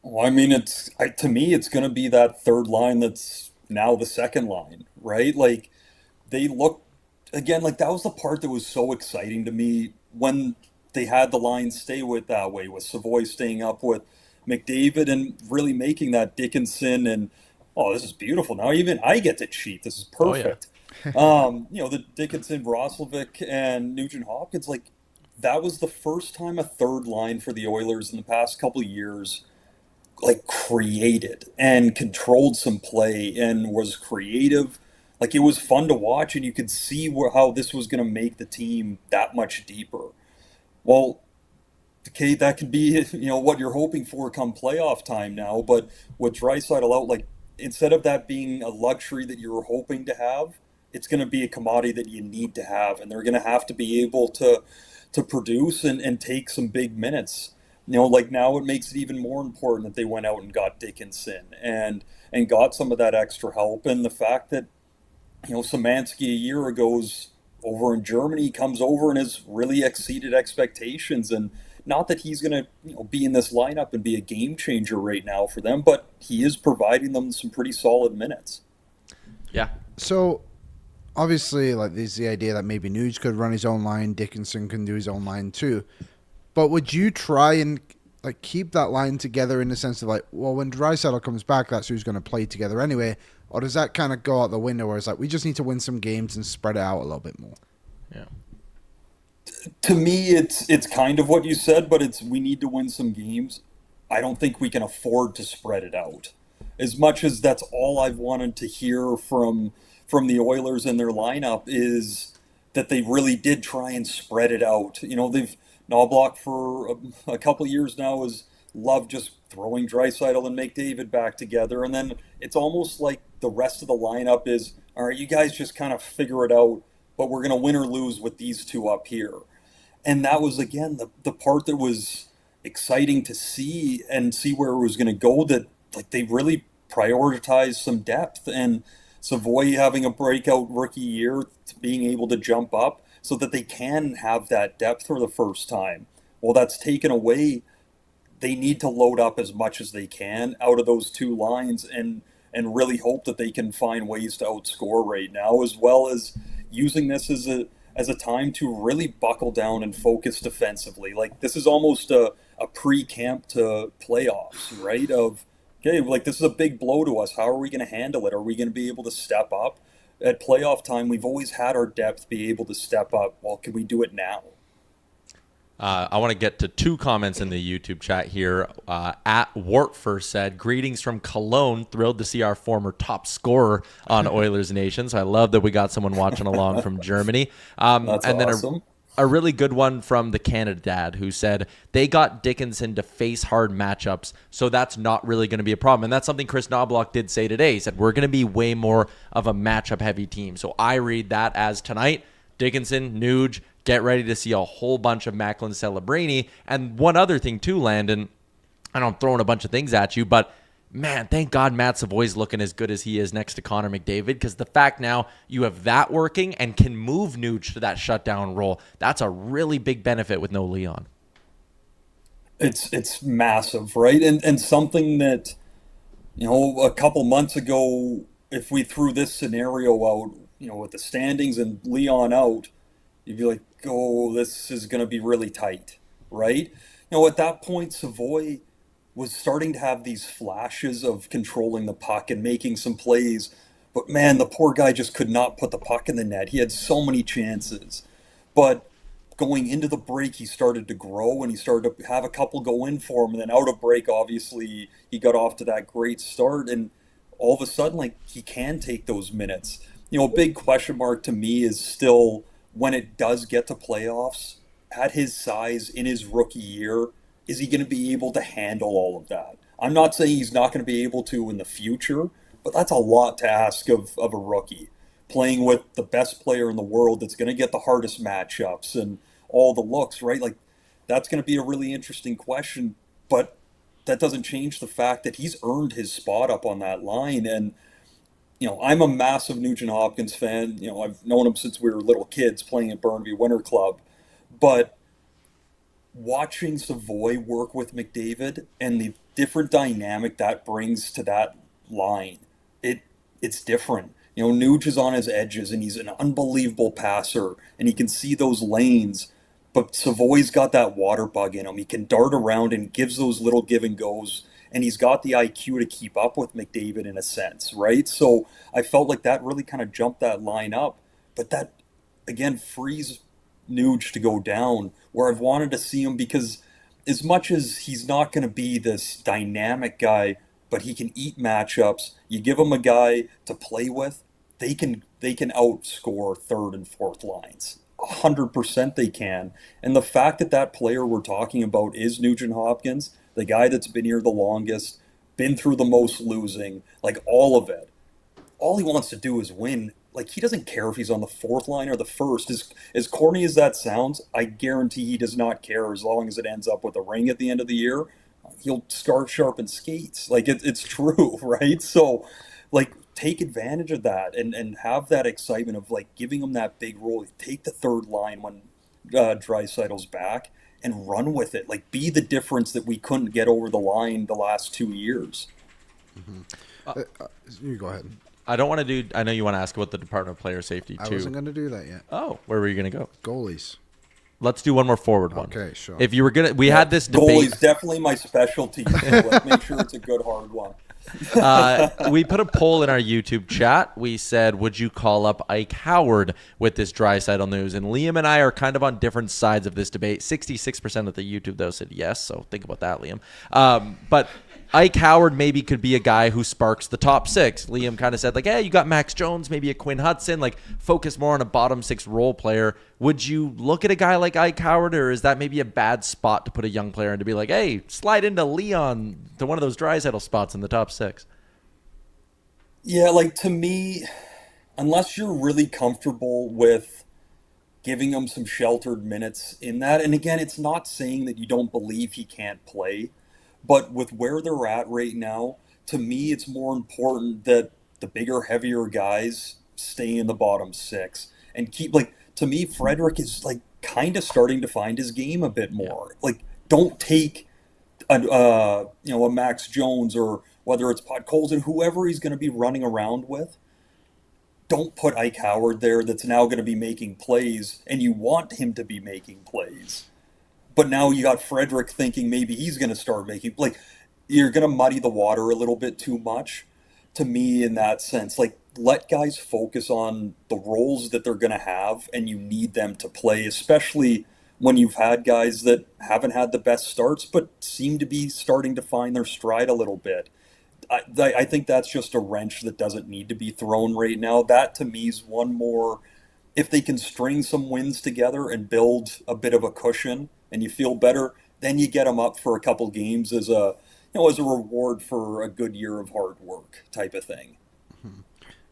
Well, I mean, to me, it's going to be that third line that's now the second line, right? Like, they look, again, like that was the part that was so exciting to me when they had the line stay with that way, with Savoie staying up with McDavid and really making that Dickinson and, this is beautiful. Now even I get to cheat. This is perfect. The Dickinson, Roslovic, and Nugent-Hopkins, like, that was the first time a third line for the Oilers in the past couple of years like created and controlled some play and was creative. Like, it was fun to watch, and you could see how this was going to make the team that much deeper. Well, okay, that could be what you're hoping for come playoff time now. But with Draisaitl out, like, instead of that being a luxury that you were hoping to have, it's going to be a commodity that you need to have, and they're going to have to be able to produce and take some big minutes. Like now it makes it even more important that they went out and got Dickinson and got some of that extra help. And the fact that, Szymanski a year ago's over in Germany comes over and has really exceeded expectations. And not that he's going to be in this lineup and be a game changer right now for them, but he is providing them some pretty solid minutes. Yeah. So obviously, there's the idea that maybe Nuge could run his own line, Dickinson can do his own line too. But would you try and keep that line together in the sense of when Draisaitl comes back, that's who's going to play together anyway? Or does that kind of go out the window where it's we just need to win some games and spread it out a little bit more? Yeah. To me, it's kind of what you said, but we need to win some games. I don't think we can afford to spread it out. As much as that's all I've wanted to hear from the Oilers and their lineup is that they really did try and spread it out. Knoblauch for a couple of years now has loved just throwing Draisaitl and McDavid back together, and then it's almost like the rest of the lineup is, all right, you guys just kind of figure it out, but we're going to win or lose with these two up here. And that was, again, the part that was exciting to see and see where it was going to go, that they really prioritized some depth. And Savoie having a breakout rookie year, being able to jump up so that they can have that depth for the first time. Well, that's taken away. They need to load up as much as they can out of those two lines and really hope that they can find ways to outscore right now, as well as using this as a time to really buckle down and focus defensively. This is almost a pre-camp to playoffs, right? Okay, this is a big blow to us. How are we going to handle it? Are we going to be able to step up? At playoff time, we've always had our depth be able to step up. Well, can we do it now? I want to get to two comments in the YouTube chat here. At Wartfer said, greetings from Cologne. Thrilled to see our former top scorer on Oilers Nation. So I love that we got someone watching along from Germany. That's and awesome. Then a really good one from the Canada Dad who said they got Dickinson to face hard matchups, so that's not really going to be a problem. And that's something Chris Knoblauch did say today. He said, we're going to be way more of a matchup-heavy team. So I read that as tonight, Dickinson, Nuge, get ready to see a whole bunch of MacKinnon Celebrini. And one other thing too, Landon, I know I'm throwing a bunch of things at you, but man, thank God Matt Savoie's looking as good as he is next to Connor McDavid, because the fact now you have that working and can move Nuge to that shutdown role, that's a really big benefit with no Leon. It's massive, right? And something that, a couple months ago, if we threw this scenario out, with the standings and Leon out, you'd be like, oh, this is going to be really tight, right? At that point, Savoie was starting to have these flashes of controlling the puck and making some plays. But man, the poor guy just could not put the puck in the net. He had so many chances. But going into the break, he started to grow and he started to have a couple go in for him. And then out of break, obviously, he got off to that great start. And all of a sudden, he can take those minutes. A big question mark to me is still when it does get to playoffs, at his size in his rookie year, is he going to be able to handle all of that? I'm not saying he's not going to be able to in the future, but that's a lot to ask of a rookie. Playing with the best player in the world that's going to get the hardest matchups and all the looks, right? That's going to be a really interesting question, but that doesn't change the fact that he's earned his spot up on that line. And, I'm a massive Nugent-Hopkins fan. I've known him since we were little kids playing at Burnaby Winter Club. But watching Savoie work with McDavid and the different dynamic that brings to that line, it's different. Nuge is on his edges and he's an unbelievable passer and he can see those lanes, but Savoie's got that water bug in him. He can dart around and gives those little give and goes, and he's got the IQ to keep up with McDavid in a sense, right? So I felt like that really kind of jumped that line up, but that again frees Nuge to go down where I've wanted to see him, because as much as he's not going to be this dynamic guy, but he can eat matchups. You give him a guy to play with, they can outscore third and fourth lines. 100% they can. And the fact that player we're talking about is Nugent-Hopkins, the guy that's been here the longest, been through the most losing, like all of it. All he wants to do is win. Like, he doesn't care if he's on the fourth line or the first. As corny as that sounds, I guarantee he does not care as long as it ends up with a ring at the end of the year. He'll start sharpen skates. Like, it's true, right? So, like, take advantage of that and have that excitement of, like, giving him that big role. Take the third line when Draisaitl's back and run with it. Like, be the difference that we couldn't get over the line the last 2 years. You go ahead. I don't want to do. I know you want to ask about the Department of Player Safety too. I wasn't going to do that yet. Oh, where were you going to go? Goalies. Let's do one more forward one. Okay, sure. If you were gonna, we had this debate. Goalie's definitely my specialty. So let's make sure it's a good hard one. We put a poll in our YouTube chat. We said, would you call up Ike Howard with this Draisaitl news? And Liam and I are kind of on different sides of this debate. 66% of the YouTube, though, said yes. So think about that, Liam. But Ike Howard maybe could be a guy who sparks the top six. Liam kind of said, like, hey, you got Max Jones, maybe a Quinn Hudson, like focus more on a bottom six role player. Would you look at a guy like Ike Howard, or is that maybe a bad spot to put a young player in to be like, hey, slide into Leon to one of those Draisaitl spots in the top six? Yeah, like, to me, unless you're really comfortable with giving him some sheltered minutes in that, and again, it's not saying that you don't believe he can't play, but with where they're at right now, to me, it's more important that the bigger, heavier guys stay in the bottom six and keep, like, to me, Frederick is, like, kind of starting to find his game a bit more. Like, don't take a Max Jones, or whether it's Podkolzin, whoever he's going to be running around with. Don't put Ike Howard there that's now going to be making plays, and you want him to be making plays. But now you got Frederick thinking maybe he's going to start making, like, you're going to muddy the water a little bit too much to me in that sense. Like, let guys focus on the roles that they're going to have, and you need them to play, especially when you've had guys that haven't had the best starts but seem to be starting to find their stride a little bit. I think that's just a wrench that doesn't need to be thrown right now. That, to me, is one more, if they can string some wins together and build a bit of a cushion and you feel better, then you get them up for a couple games as a reward for a good year of hard work type of thing.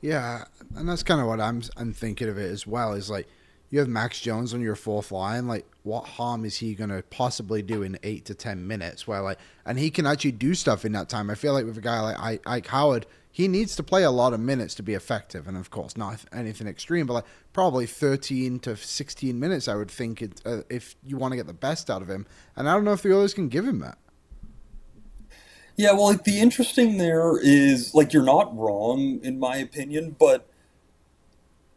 Yeah, and that's kind of what I'm thinking of it as well, is like, you have Max Jones on your fourth line. Like, what harm is he going to possibly do in 8 to 10 minutes? Where, like, and he can actually do stuff in that time. I feel like with a guy like Ike Howard, he needs to play a lot of minutes to be effective. And of course, not anything extreme, but like probably 13 to 16 minutes, I would think, if you want to get the best out of him. And I don't know if the Oilers can give him that. Yeah, well, like, the interesting there is, like, you're not wrong in my opinion, but,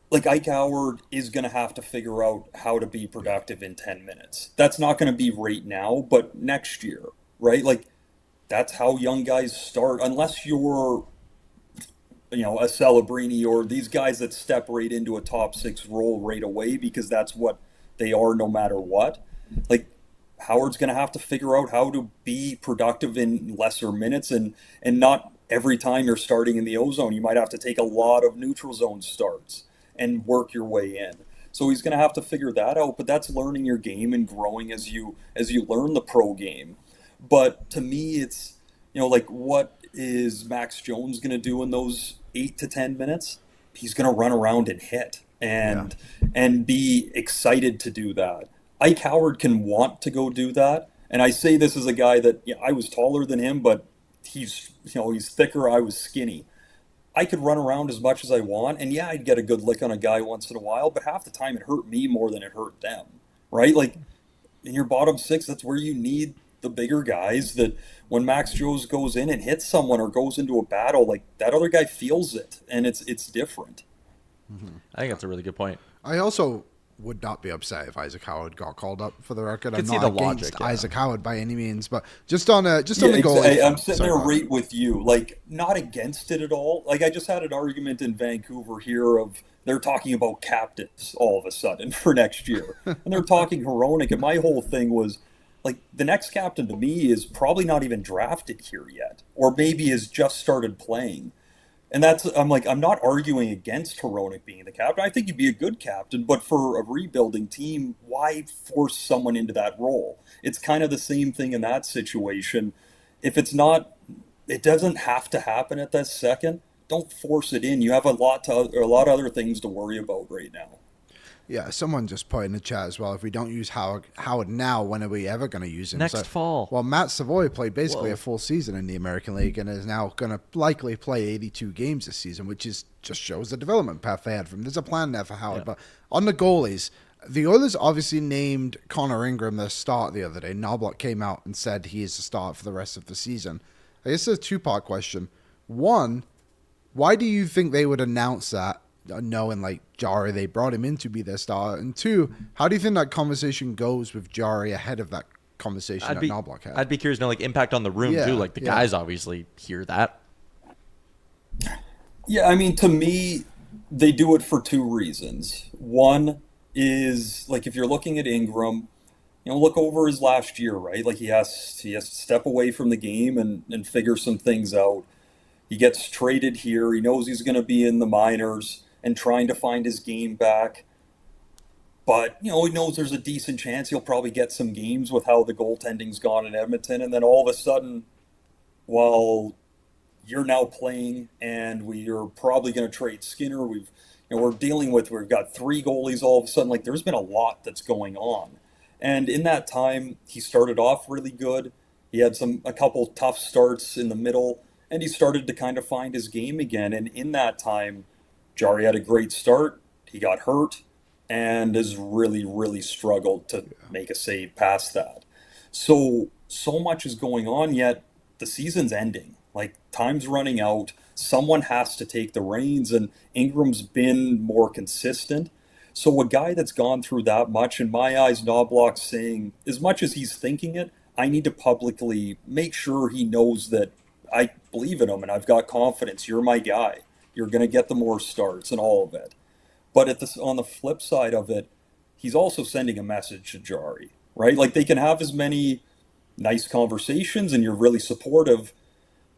like, Ike Howard is going to have to figure out how to be productive in 10 minutes. That's not going to be right now, but next year, right? Like, that's how young guys start, unless you're, a Celebrini or these guys that step right into a top six role right away because that's what they are no matter what. Like, Howard's going to have to figure out how to be productive in lesser minutes, and not every time you're starting in the O-zone. You might have to take a lot of neutral zone starts and work your way in. So he's going to have to figure that out, but that's learning your game and growing as you learn the pro game. But to me, it's, like, what is Max Jones going to do in those 8 to 10 minutes? He's going to run around and hit and be excited to do that. Ike Howard can want to go do that. And I say this as a guy that, I was taller than him, but he's thicker. I was skinny. I could run around as much as I want, and I'd get a good lick on a guy once in a while, but half the time it hurt me more than it hurt them, right? Like, in your bottom six, that's where you need the bigger guys, that when Max Jones goes in and hits someone or goes into a battle, like, that other guy feels it, and it's different. I think that's a really good point. I also would not be upset if Isaac Howard got called up, for the record. I'm see not the against logic, yeah. Isaac Howard by any means, but just on the goal. I'm sitting there right with you, like, not against it at all. Like, I just had an argument in Vancouver here of, they're talking about captains all of a sudden for next year. And they're talking Hronek, and my whole thing was, like, the next captain to me is probably not even drafted here yet, or maybe has just started playing. And I'm not arguing against Hronek being the captain. I think he'd be a good captain, but for a rebuilding team, why force someone into that role? It's kind of the same thing in that situation. If it's not it doesn't have to happen at that second. Don't force it in. You have a lot of other things to worry about right now. Yeah, someone just put in the chat as well. If we don't use Howard now, when are we ever going to use him? Next fall. Well, Matt Savoie played basically a full season in the American League and is now going to likely play 82 games this season, which is just shows the development path they had from him. There's a plan there for Howard. Yeah. But on the goalies, the Oilers obviously named Connor Ingram their start the other day. Knoblauch came out and said he is the start for the rest of the season. I guess it's a two-part question. One, why do you think they would announce that, knowing like Jarry, they brought him in to be their starter? And two, how do you think that conversation goes with Jarry ahead of that conversation that Knoblauch had? I'd be curious to know like impact on the room too. Like the guys obviously hear that. Yeah, I mean, to me, they do it for two reasons. One is like if you're looking at Ingram, look over his last year, right? Like he has to step away from the game and figure some things out. He gets traded here. He knows he's going to be in the minors and trying to find his game back. But, he knows there's a decent chance he'll probably get some games with how the goaltending's gone in Edmonton. And then all of a sudden, while you're now playing and we're probably going to trade Skinner, we've got three goalies all of a sudden. Like there's been a lot that's going on. And in that time, he started off really good. He had a couple tough starts in the middle. And he started to kind of find his game again. And in that time, Jarry had a great start. He got hurt and has really, really struggled to make a save past that. So much is going on, yet the season's ending. Like, time's running out. Someone has to take the reins, and Ingram's been more consistent. So a guy that's gone through that much, in my eyes, Knoblauch's saying, as much as he's thinking it, I need to publicly make sure he knows that I believe in him and I've got confidence. You're my guy. You're going to get the more starts and all of it. But on the flip side of it, he's also sending a message to Jarry, right? Like they can have as many nice conversations and you're really supportive,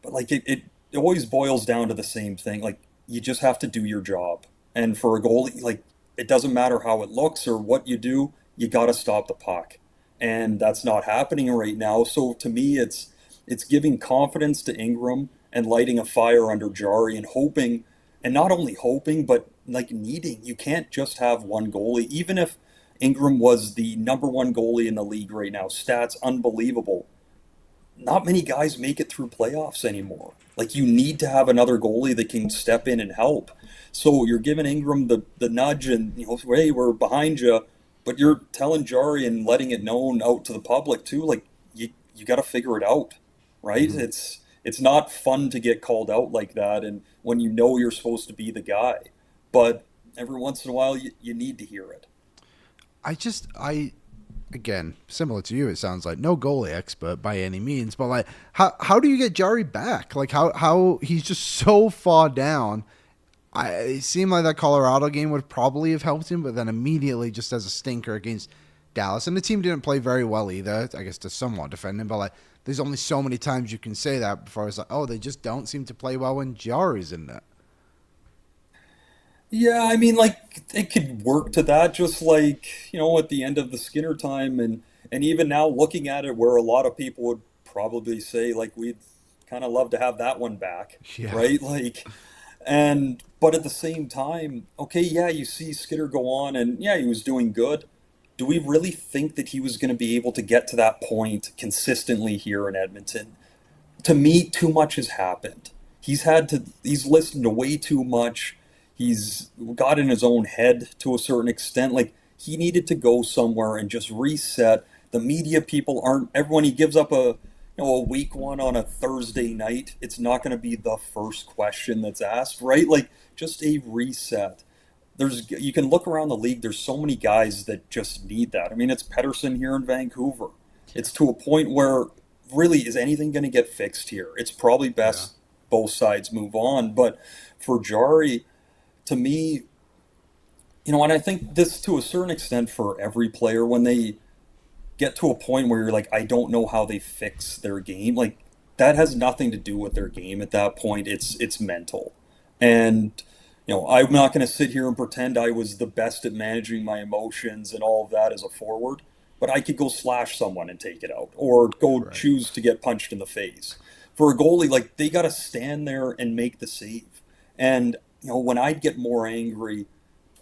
but like it always boils down to the same thing. Like you just have to do your job. And for a goalie, like it doesn't matter how it looks or what you do, you got to stop the puck. And that's not happening right now. So to me, it's giving confidence to Ingram and lighting a fire under Jarry and hoping, and not only hoping, but like needing. You can't just have one goalie. Even if Ingram was the number one goalie in the league right now, stats unbelievable. Not many guys make it through playoffs anymore. Like you need to have another goalie that can step in and help. So you're giving Ingram the nudge and, hey, we're behind you, but you're telling Jarry and letting it known out to the public too, like you got to figure it out. Right? Mm-hmm. It's not fun to get called out like that, and when you're supposed to be the guy. But every once in a while, you need to hear it. Again, similar to you, it sounds like no goalie expert by any means, but like, how do you get Jarry back? Like how he's just so far down. It seemed like that Colorado game would probably have helped him, but then immediately just as a stinker against Dallas, and the team didn't play very well either. I guess to somewhat defend him, but like. There's only so many times you can say that before it's like, oh, they just don't seem to play well when Jarry's in there. Yeah, I mean, like, it could work to that, just like, at the end of the Skinner time, and even now looking at it where a lot of people would probably say, like, we'd kind of love to have that one back, right? Like, but at the same time, okay, yeah, you see Skinner go on, and yeah, he was doing good. Do we really think that he was going to be able to get to that point consistently here in Edmonton? To me, too much has happened. He's listened to way too much. He's got in his own head to a certain extent. Like he needed to go somewhere and just reset. The media people everyone he gives up a week one on a Thursday night. It's not going to be the first question that's asked, right? Like just a reset. You can look around the league. There's so many guys that just need that. I mean, it's Pettersson here in Vancouver. It's to a point where really is anything going to get fixed here? It's probably best both sides move on. But for Jarry, to me, and I think this to a certain extent for every player, when they get to a point where you're like, I don't know how they fix their game, like that has nothing to do with their game at that point. It's mental. And I'm not going to sit here and pretend I was the best at managing my emotions and all of that as a forward, but I could go slash someone and take it out or go choose to get punched in the face. For a goalie, like, they got to stand there and make the save. And, when I'd get more angry,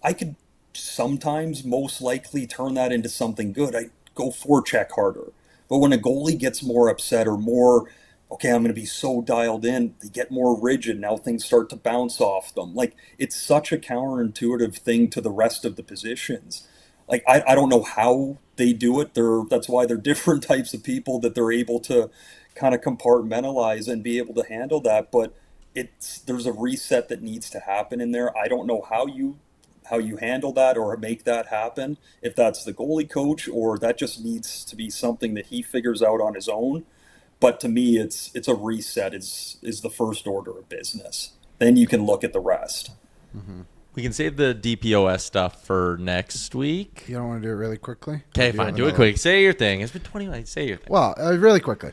I could sometimes most likely turn that into something good. I go forecheck harder. But when a goalie gets more upset or more, okay, I'm going to be so dialed in, they get more rigid. Now things start to bounce off them. Like, it's such a counterintuitive thing to the rest of the positions. Like, I don't know how they do it. That's why they're different types of people, that they're able to kind of compartmentalize and be able to handle that. But there's a reset that needs to happen in there. I don't know how you handle that or make that happen, if that's the goalie coach or that just needs to be something that he figures out on his own. But to me, it's a reset is the first order of business. Then you can look at the rest. Mm-hmm. We can save the DPOS stuff for next week. You don't want to do it really quickly? Okay, fine. Do it quick. Say your thing. It's been 20 minutes. Say your thing. Well, really quickly.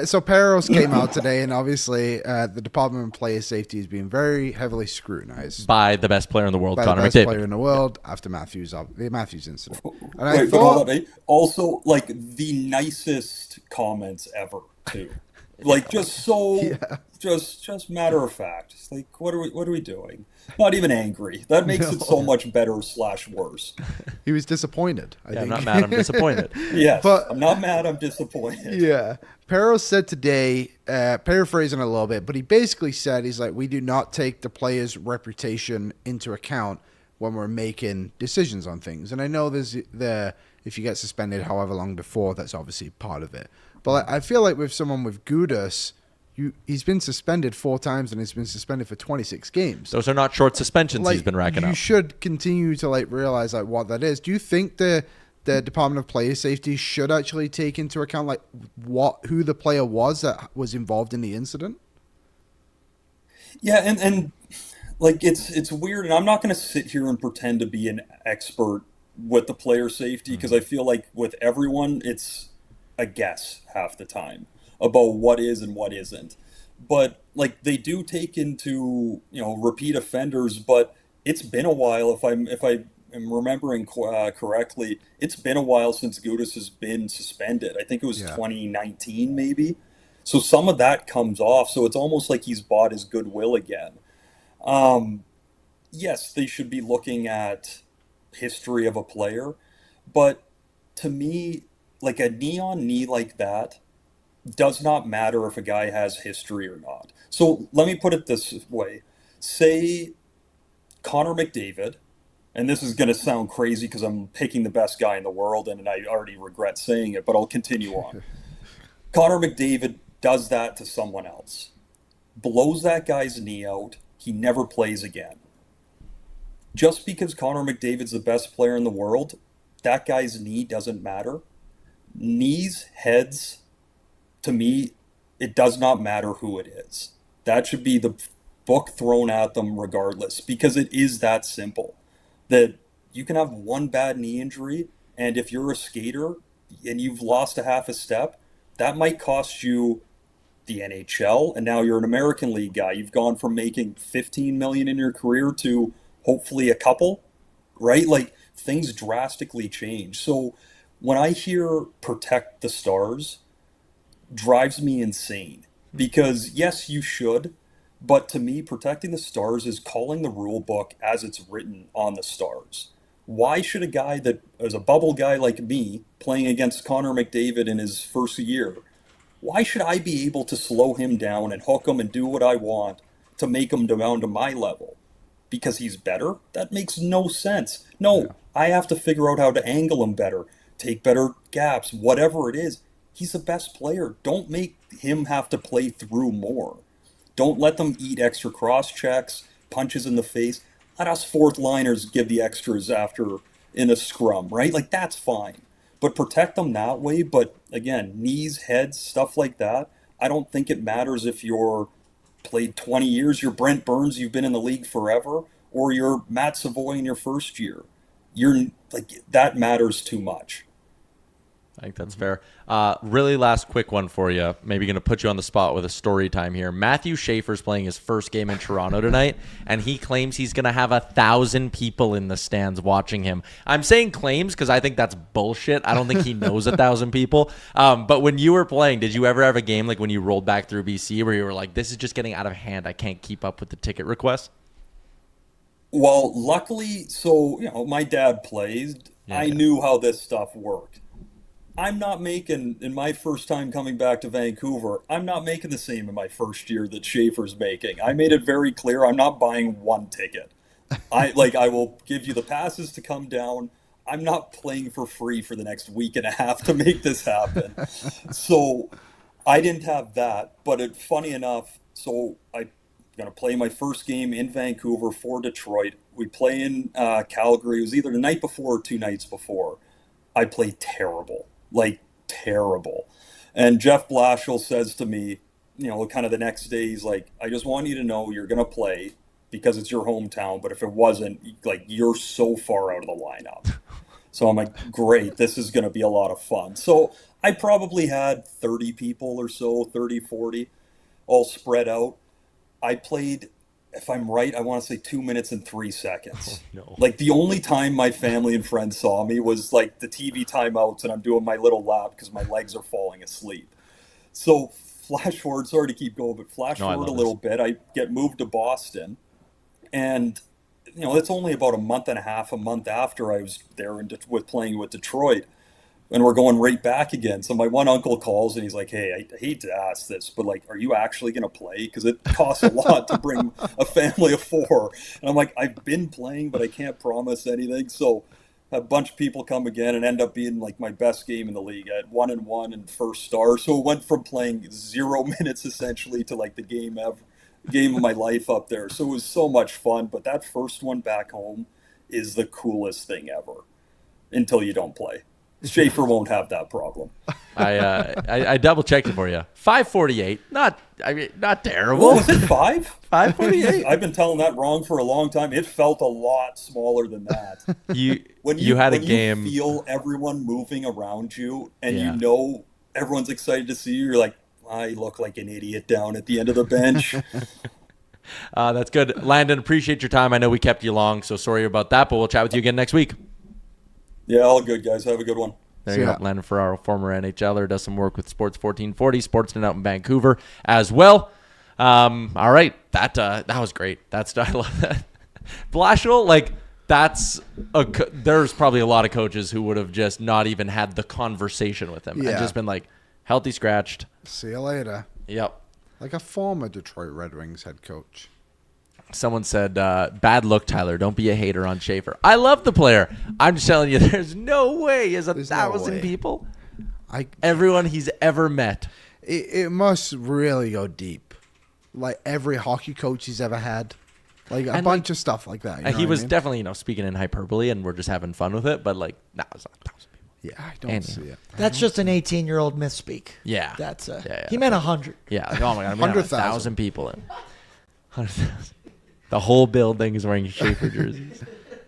So Perros came out today, and obviously the Department of Player Safety is being very heavily scrutinized by the best player in the world, by Connor the best McDavid. player in the world after the Matthews incident. And Wait, but hold on. Also, like, the nicest comments ever, too. Like, just so, just matter of fact. It's like, what are we doing? Not even angry. That makes it so much better / worse. He was disappointed. I think. I'm not mad. I'm disappointed. Yes, but, I'm not mad. I'm disappointed. Yeah. Perros said today, paraphrasing a little bit, but he basically said, he's like, we do not take the player's reputation into account when we're making decisions on things. And I know if you get suspended however long before, that's obviously part of it. But I feel like with someone with Gudas, he's been suspended 4 times and he's been suspended for 26 games. Those are not short suspensions he's been racking up. You should continue to realize what that is. Do you think the Department of Player Safety should actually take into account who the player was that was involved in the incident? Yeah, and like it's weird, and I'm not going to sit here and pretend to be an expert with the player safety, because I feel like with everyone it's a guess half the time about what is and what isn't. But like, they do take into repeat offenders, but it's been a while. If I am remembering correctly, it's been a while since Gudas has been suspended. I think it was 2019 maybe. So some of that comes off. So it's almost like he's bought his goodwill again. Yes, they should be looking at history of a player, but to me, like, a knee like that does not matter if a guy has history or not. So let me put it this way. Say Connor McDavid, and this is going to sound crazy because I'm picking the best guy in the world and I already regret saying it, but I'll continue on. Connor McDavid does that to someone else, blows that guy's knee out, he never plays again. Just because Connor McDavid's the best player in the world, that guy's knee doesn't matter. Knees, heads, to me, it does not matter who it is. That should be the book thrown at them regardless, because it is that simple. That you can have one bad knee injury, and if you're a skater and you've lost a half a step, that might cost you the NHL, and now you're an American League guy. You've gone from making $15 million in your career to hopefully a couple, right? Like, things drastically change. So when I hear protect the stars, drives me insane, because yes, you should, but to me, protecting the stars is calling the rule book as it's written on the stars. Why should a guy that is a bubble guy like me playing against Connor McDavid in his first year, why should I be able to slow him down and hook him and do what I want to make him down to my level? Because he's better? That makes no sense. No, I have to figure out how to angle him better, take better gaps, whatever it is. He's the best player. Don't make him have to play through more. Don't let them eat extra cross checks, punches in the face. Let us fourth liners give the extras after in a scrum, right? Like, that's fine. But protect them that way. But again, knees, heads, stuff like that. I don't think it matters if you're played 20 years, you're Brent Burns, you've been in the league forever, or you're Matt Savoie in your first year. You're like, that matters too much. I think that's fair. Really last quick one for you. Maybe going to put you on the spot with a story time here. Matthew Schaefer's playing his first game in Toronto tonight, and he claims he's going to have 1,000 people in the stands watching him. I'm saying claims because I think that's bullshit. I don't think he knows 1,000 people. But when you were playing, did you ever have a game like when you rolled back through BC where you were like, this is just getting out of hand. I can't keep up with the ticket requests? Well, luckily, so, my dad plays. I knew how this stuff worked. I'm not making, in my first time coming back to Vancouver, I'm not making the same in my first year that Schaefer's making. I made it very clear I'm not buying one ticket. I will give you the passes to come down. I'm not playing for free for the next week and a half to make this happen. So I didn't have that, but funny enough, so I'm going to play my first game in Vancouver for Detroit. We play in Calgary. It was either the night before or 2 nights before. I played terrible. Terrible. And Jeff Blashill says to me, kind of the next day, he's like, I just want you to know you're going to play because it's your hometown. But if it wasn't, you're so far out of the lineup. So I'm like, great, this is going to be a lot of fun. So I probably had 30 people or so, 30, 40, all spread out. I played, if I'm right, I want to say 2 minutes and 3 seconds. Oh, no. The only time my family and friends saw me was the TV timeouts and I'm doing my little lap because my legs are falling asleep. So flash forward, sorry to keep going, but flash forward a little bit. I get moved to Boston and, it's only about a month after I was there with playing with Detroit. And we're going right back again. So my one uncle calls and he's like, hey, I hate to ask this, but are you actually going to play? Because it costs a lot to bring a family of 4. And I'm like, I've been playing, but I can't promise anything. So a bunch of people come again and end up being my best game in the league. I had 1-1 and first star. So it went from playing 0 minutes essentially to the game of my life up there. So it was so much fun. But that first one back home is the coolest thing ever until you don't play. Schaefer won't have that problem. I double checked it for you. 548. Not terrible. What was it, 5? 548. I've been telling that wrong for a long time. It felt a lot smaller than that. When you feel everyone moving around you and everyone's excited to see you, you're like, I look like an idiot down at the end of the bench. That's good. Landon, appreciate your time. I know we kept you long, so sorry about that, but we'll chat with you again next week. Yeah, all good, guys. Have a good one. There you go. Landon Ferraro, former NHLer, does some work with Sports 1440, Sportsnet out in Vancouver as well. All right. That was great. I love that. Blashill, there's probably a lot of coaches who would have just not even had the conversation with him and just been like, healthy scratched. See you later. Yep. Like a former Detroit Red Wings head coach. Someone said, bad look, Tyler. Don't be a hater on Schaefer. I love the player. I'm just telling you, there's no way there's 1,000 people. Everyone he's ever met. It must really go deep. Every hockey coach he's ever had. A bunch of stuff like that. He was definitely, speaking in hyperbole, and we're just having fun with it. But, it's not 1,000 people. Yeah, I don't see it. That's just an 18-year-old misspeak. Yeah. That's he meant 100. Yeah. Oh, my God. 100,000 people in. 100,000. The whole building is wearing Schaefer jerseys.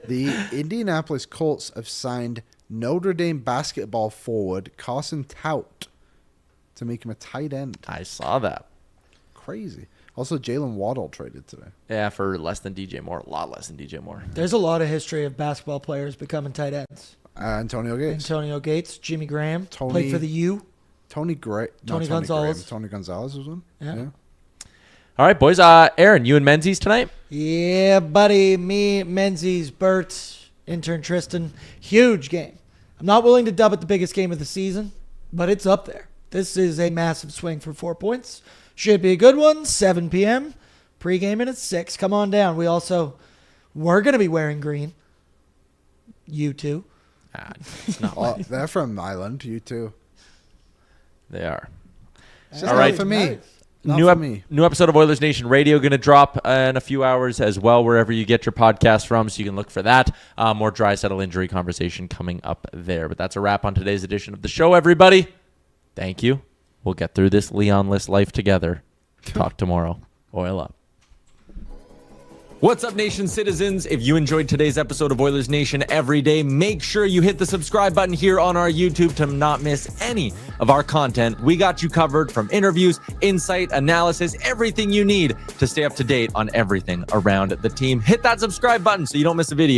The Indianapolis Colts have signed Notre Dame basketball forward Carson Tout to make him a tight end. I saw that. Crazy. Also, Jalen Waddle traded today. Yeah, for less than DJ Moore. A lot less than DJ Moore. There's a lot of history of basketball players becoming tight ends. Antonio Gates. Jimmy Graham. Played for the U. Tony Gonzalez. Tony Gonzalez was one. Yeah. All right, boys. Aaron, you and Menzies tonight? Yeah, buddy. Me, Menzies, Bert, intern Tristan. Huge game. I'm not willing to dub it the biggest game of the season, but it's up there. This is a massive swing for 4 points. Should be a good one. 7 p.m. Pre-gaming at 6. Come on down. We're going to be wearing green. You too. It's not they're from Ireland. You too. They are. All right. For me. New episode of Oilers Nation Radio going to drop in a few hours as well, wherever you get your podcast from, so you can look for that. More Draisaitl injury conversation coming up there. But that's a wrap on today's edition of the show, everybody. Thank you. We'll get through this Leon-less life together. Talk tomorrow. Oil up. What's up, Nation citizens? If you enjoyed today's episode of Oilers Nation Everyday, make sure you hit the subscribe button here on our YouTube to not miss any of our content. We got you covered from interviews, insight, analysis, everything you need to stay up to date on everything around the team. Hit that subscribe button so you don't miss a video.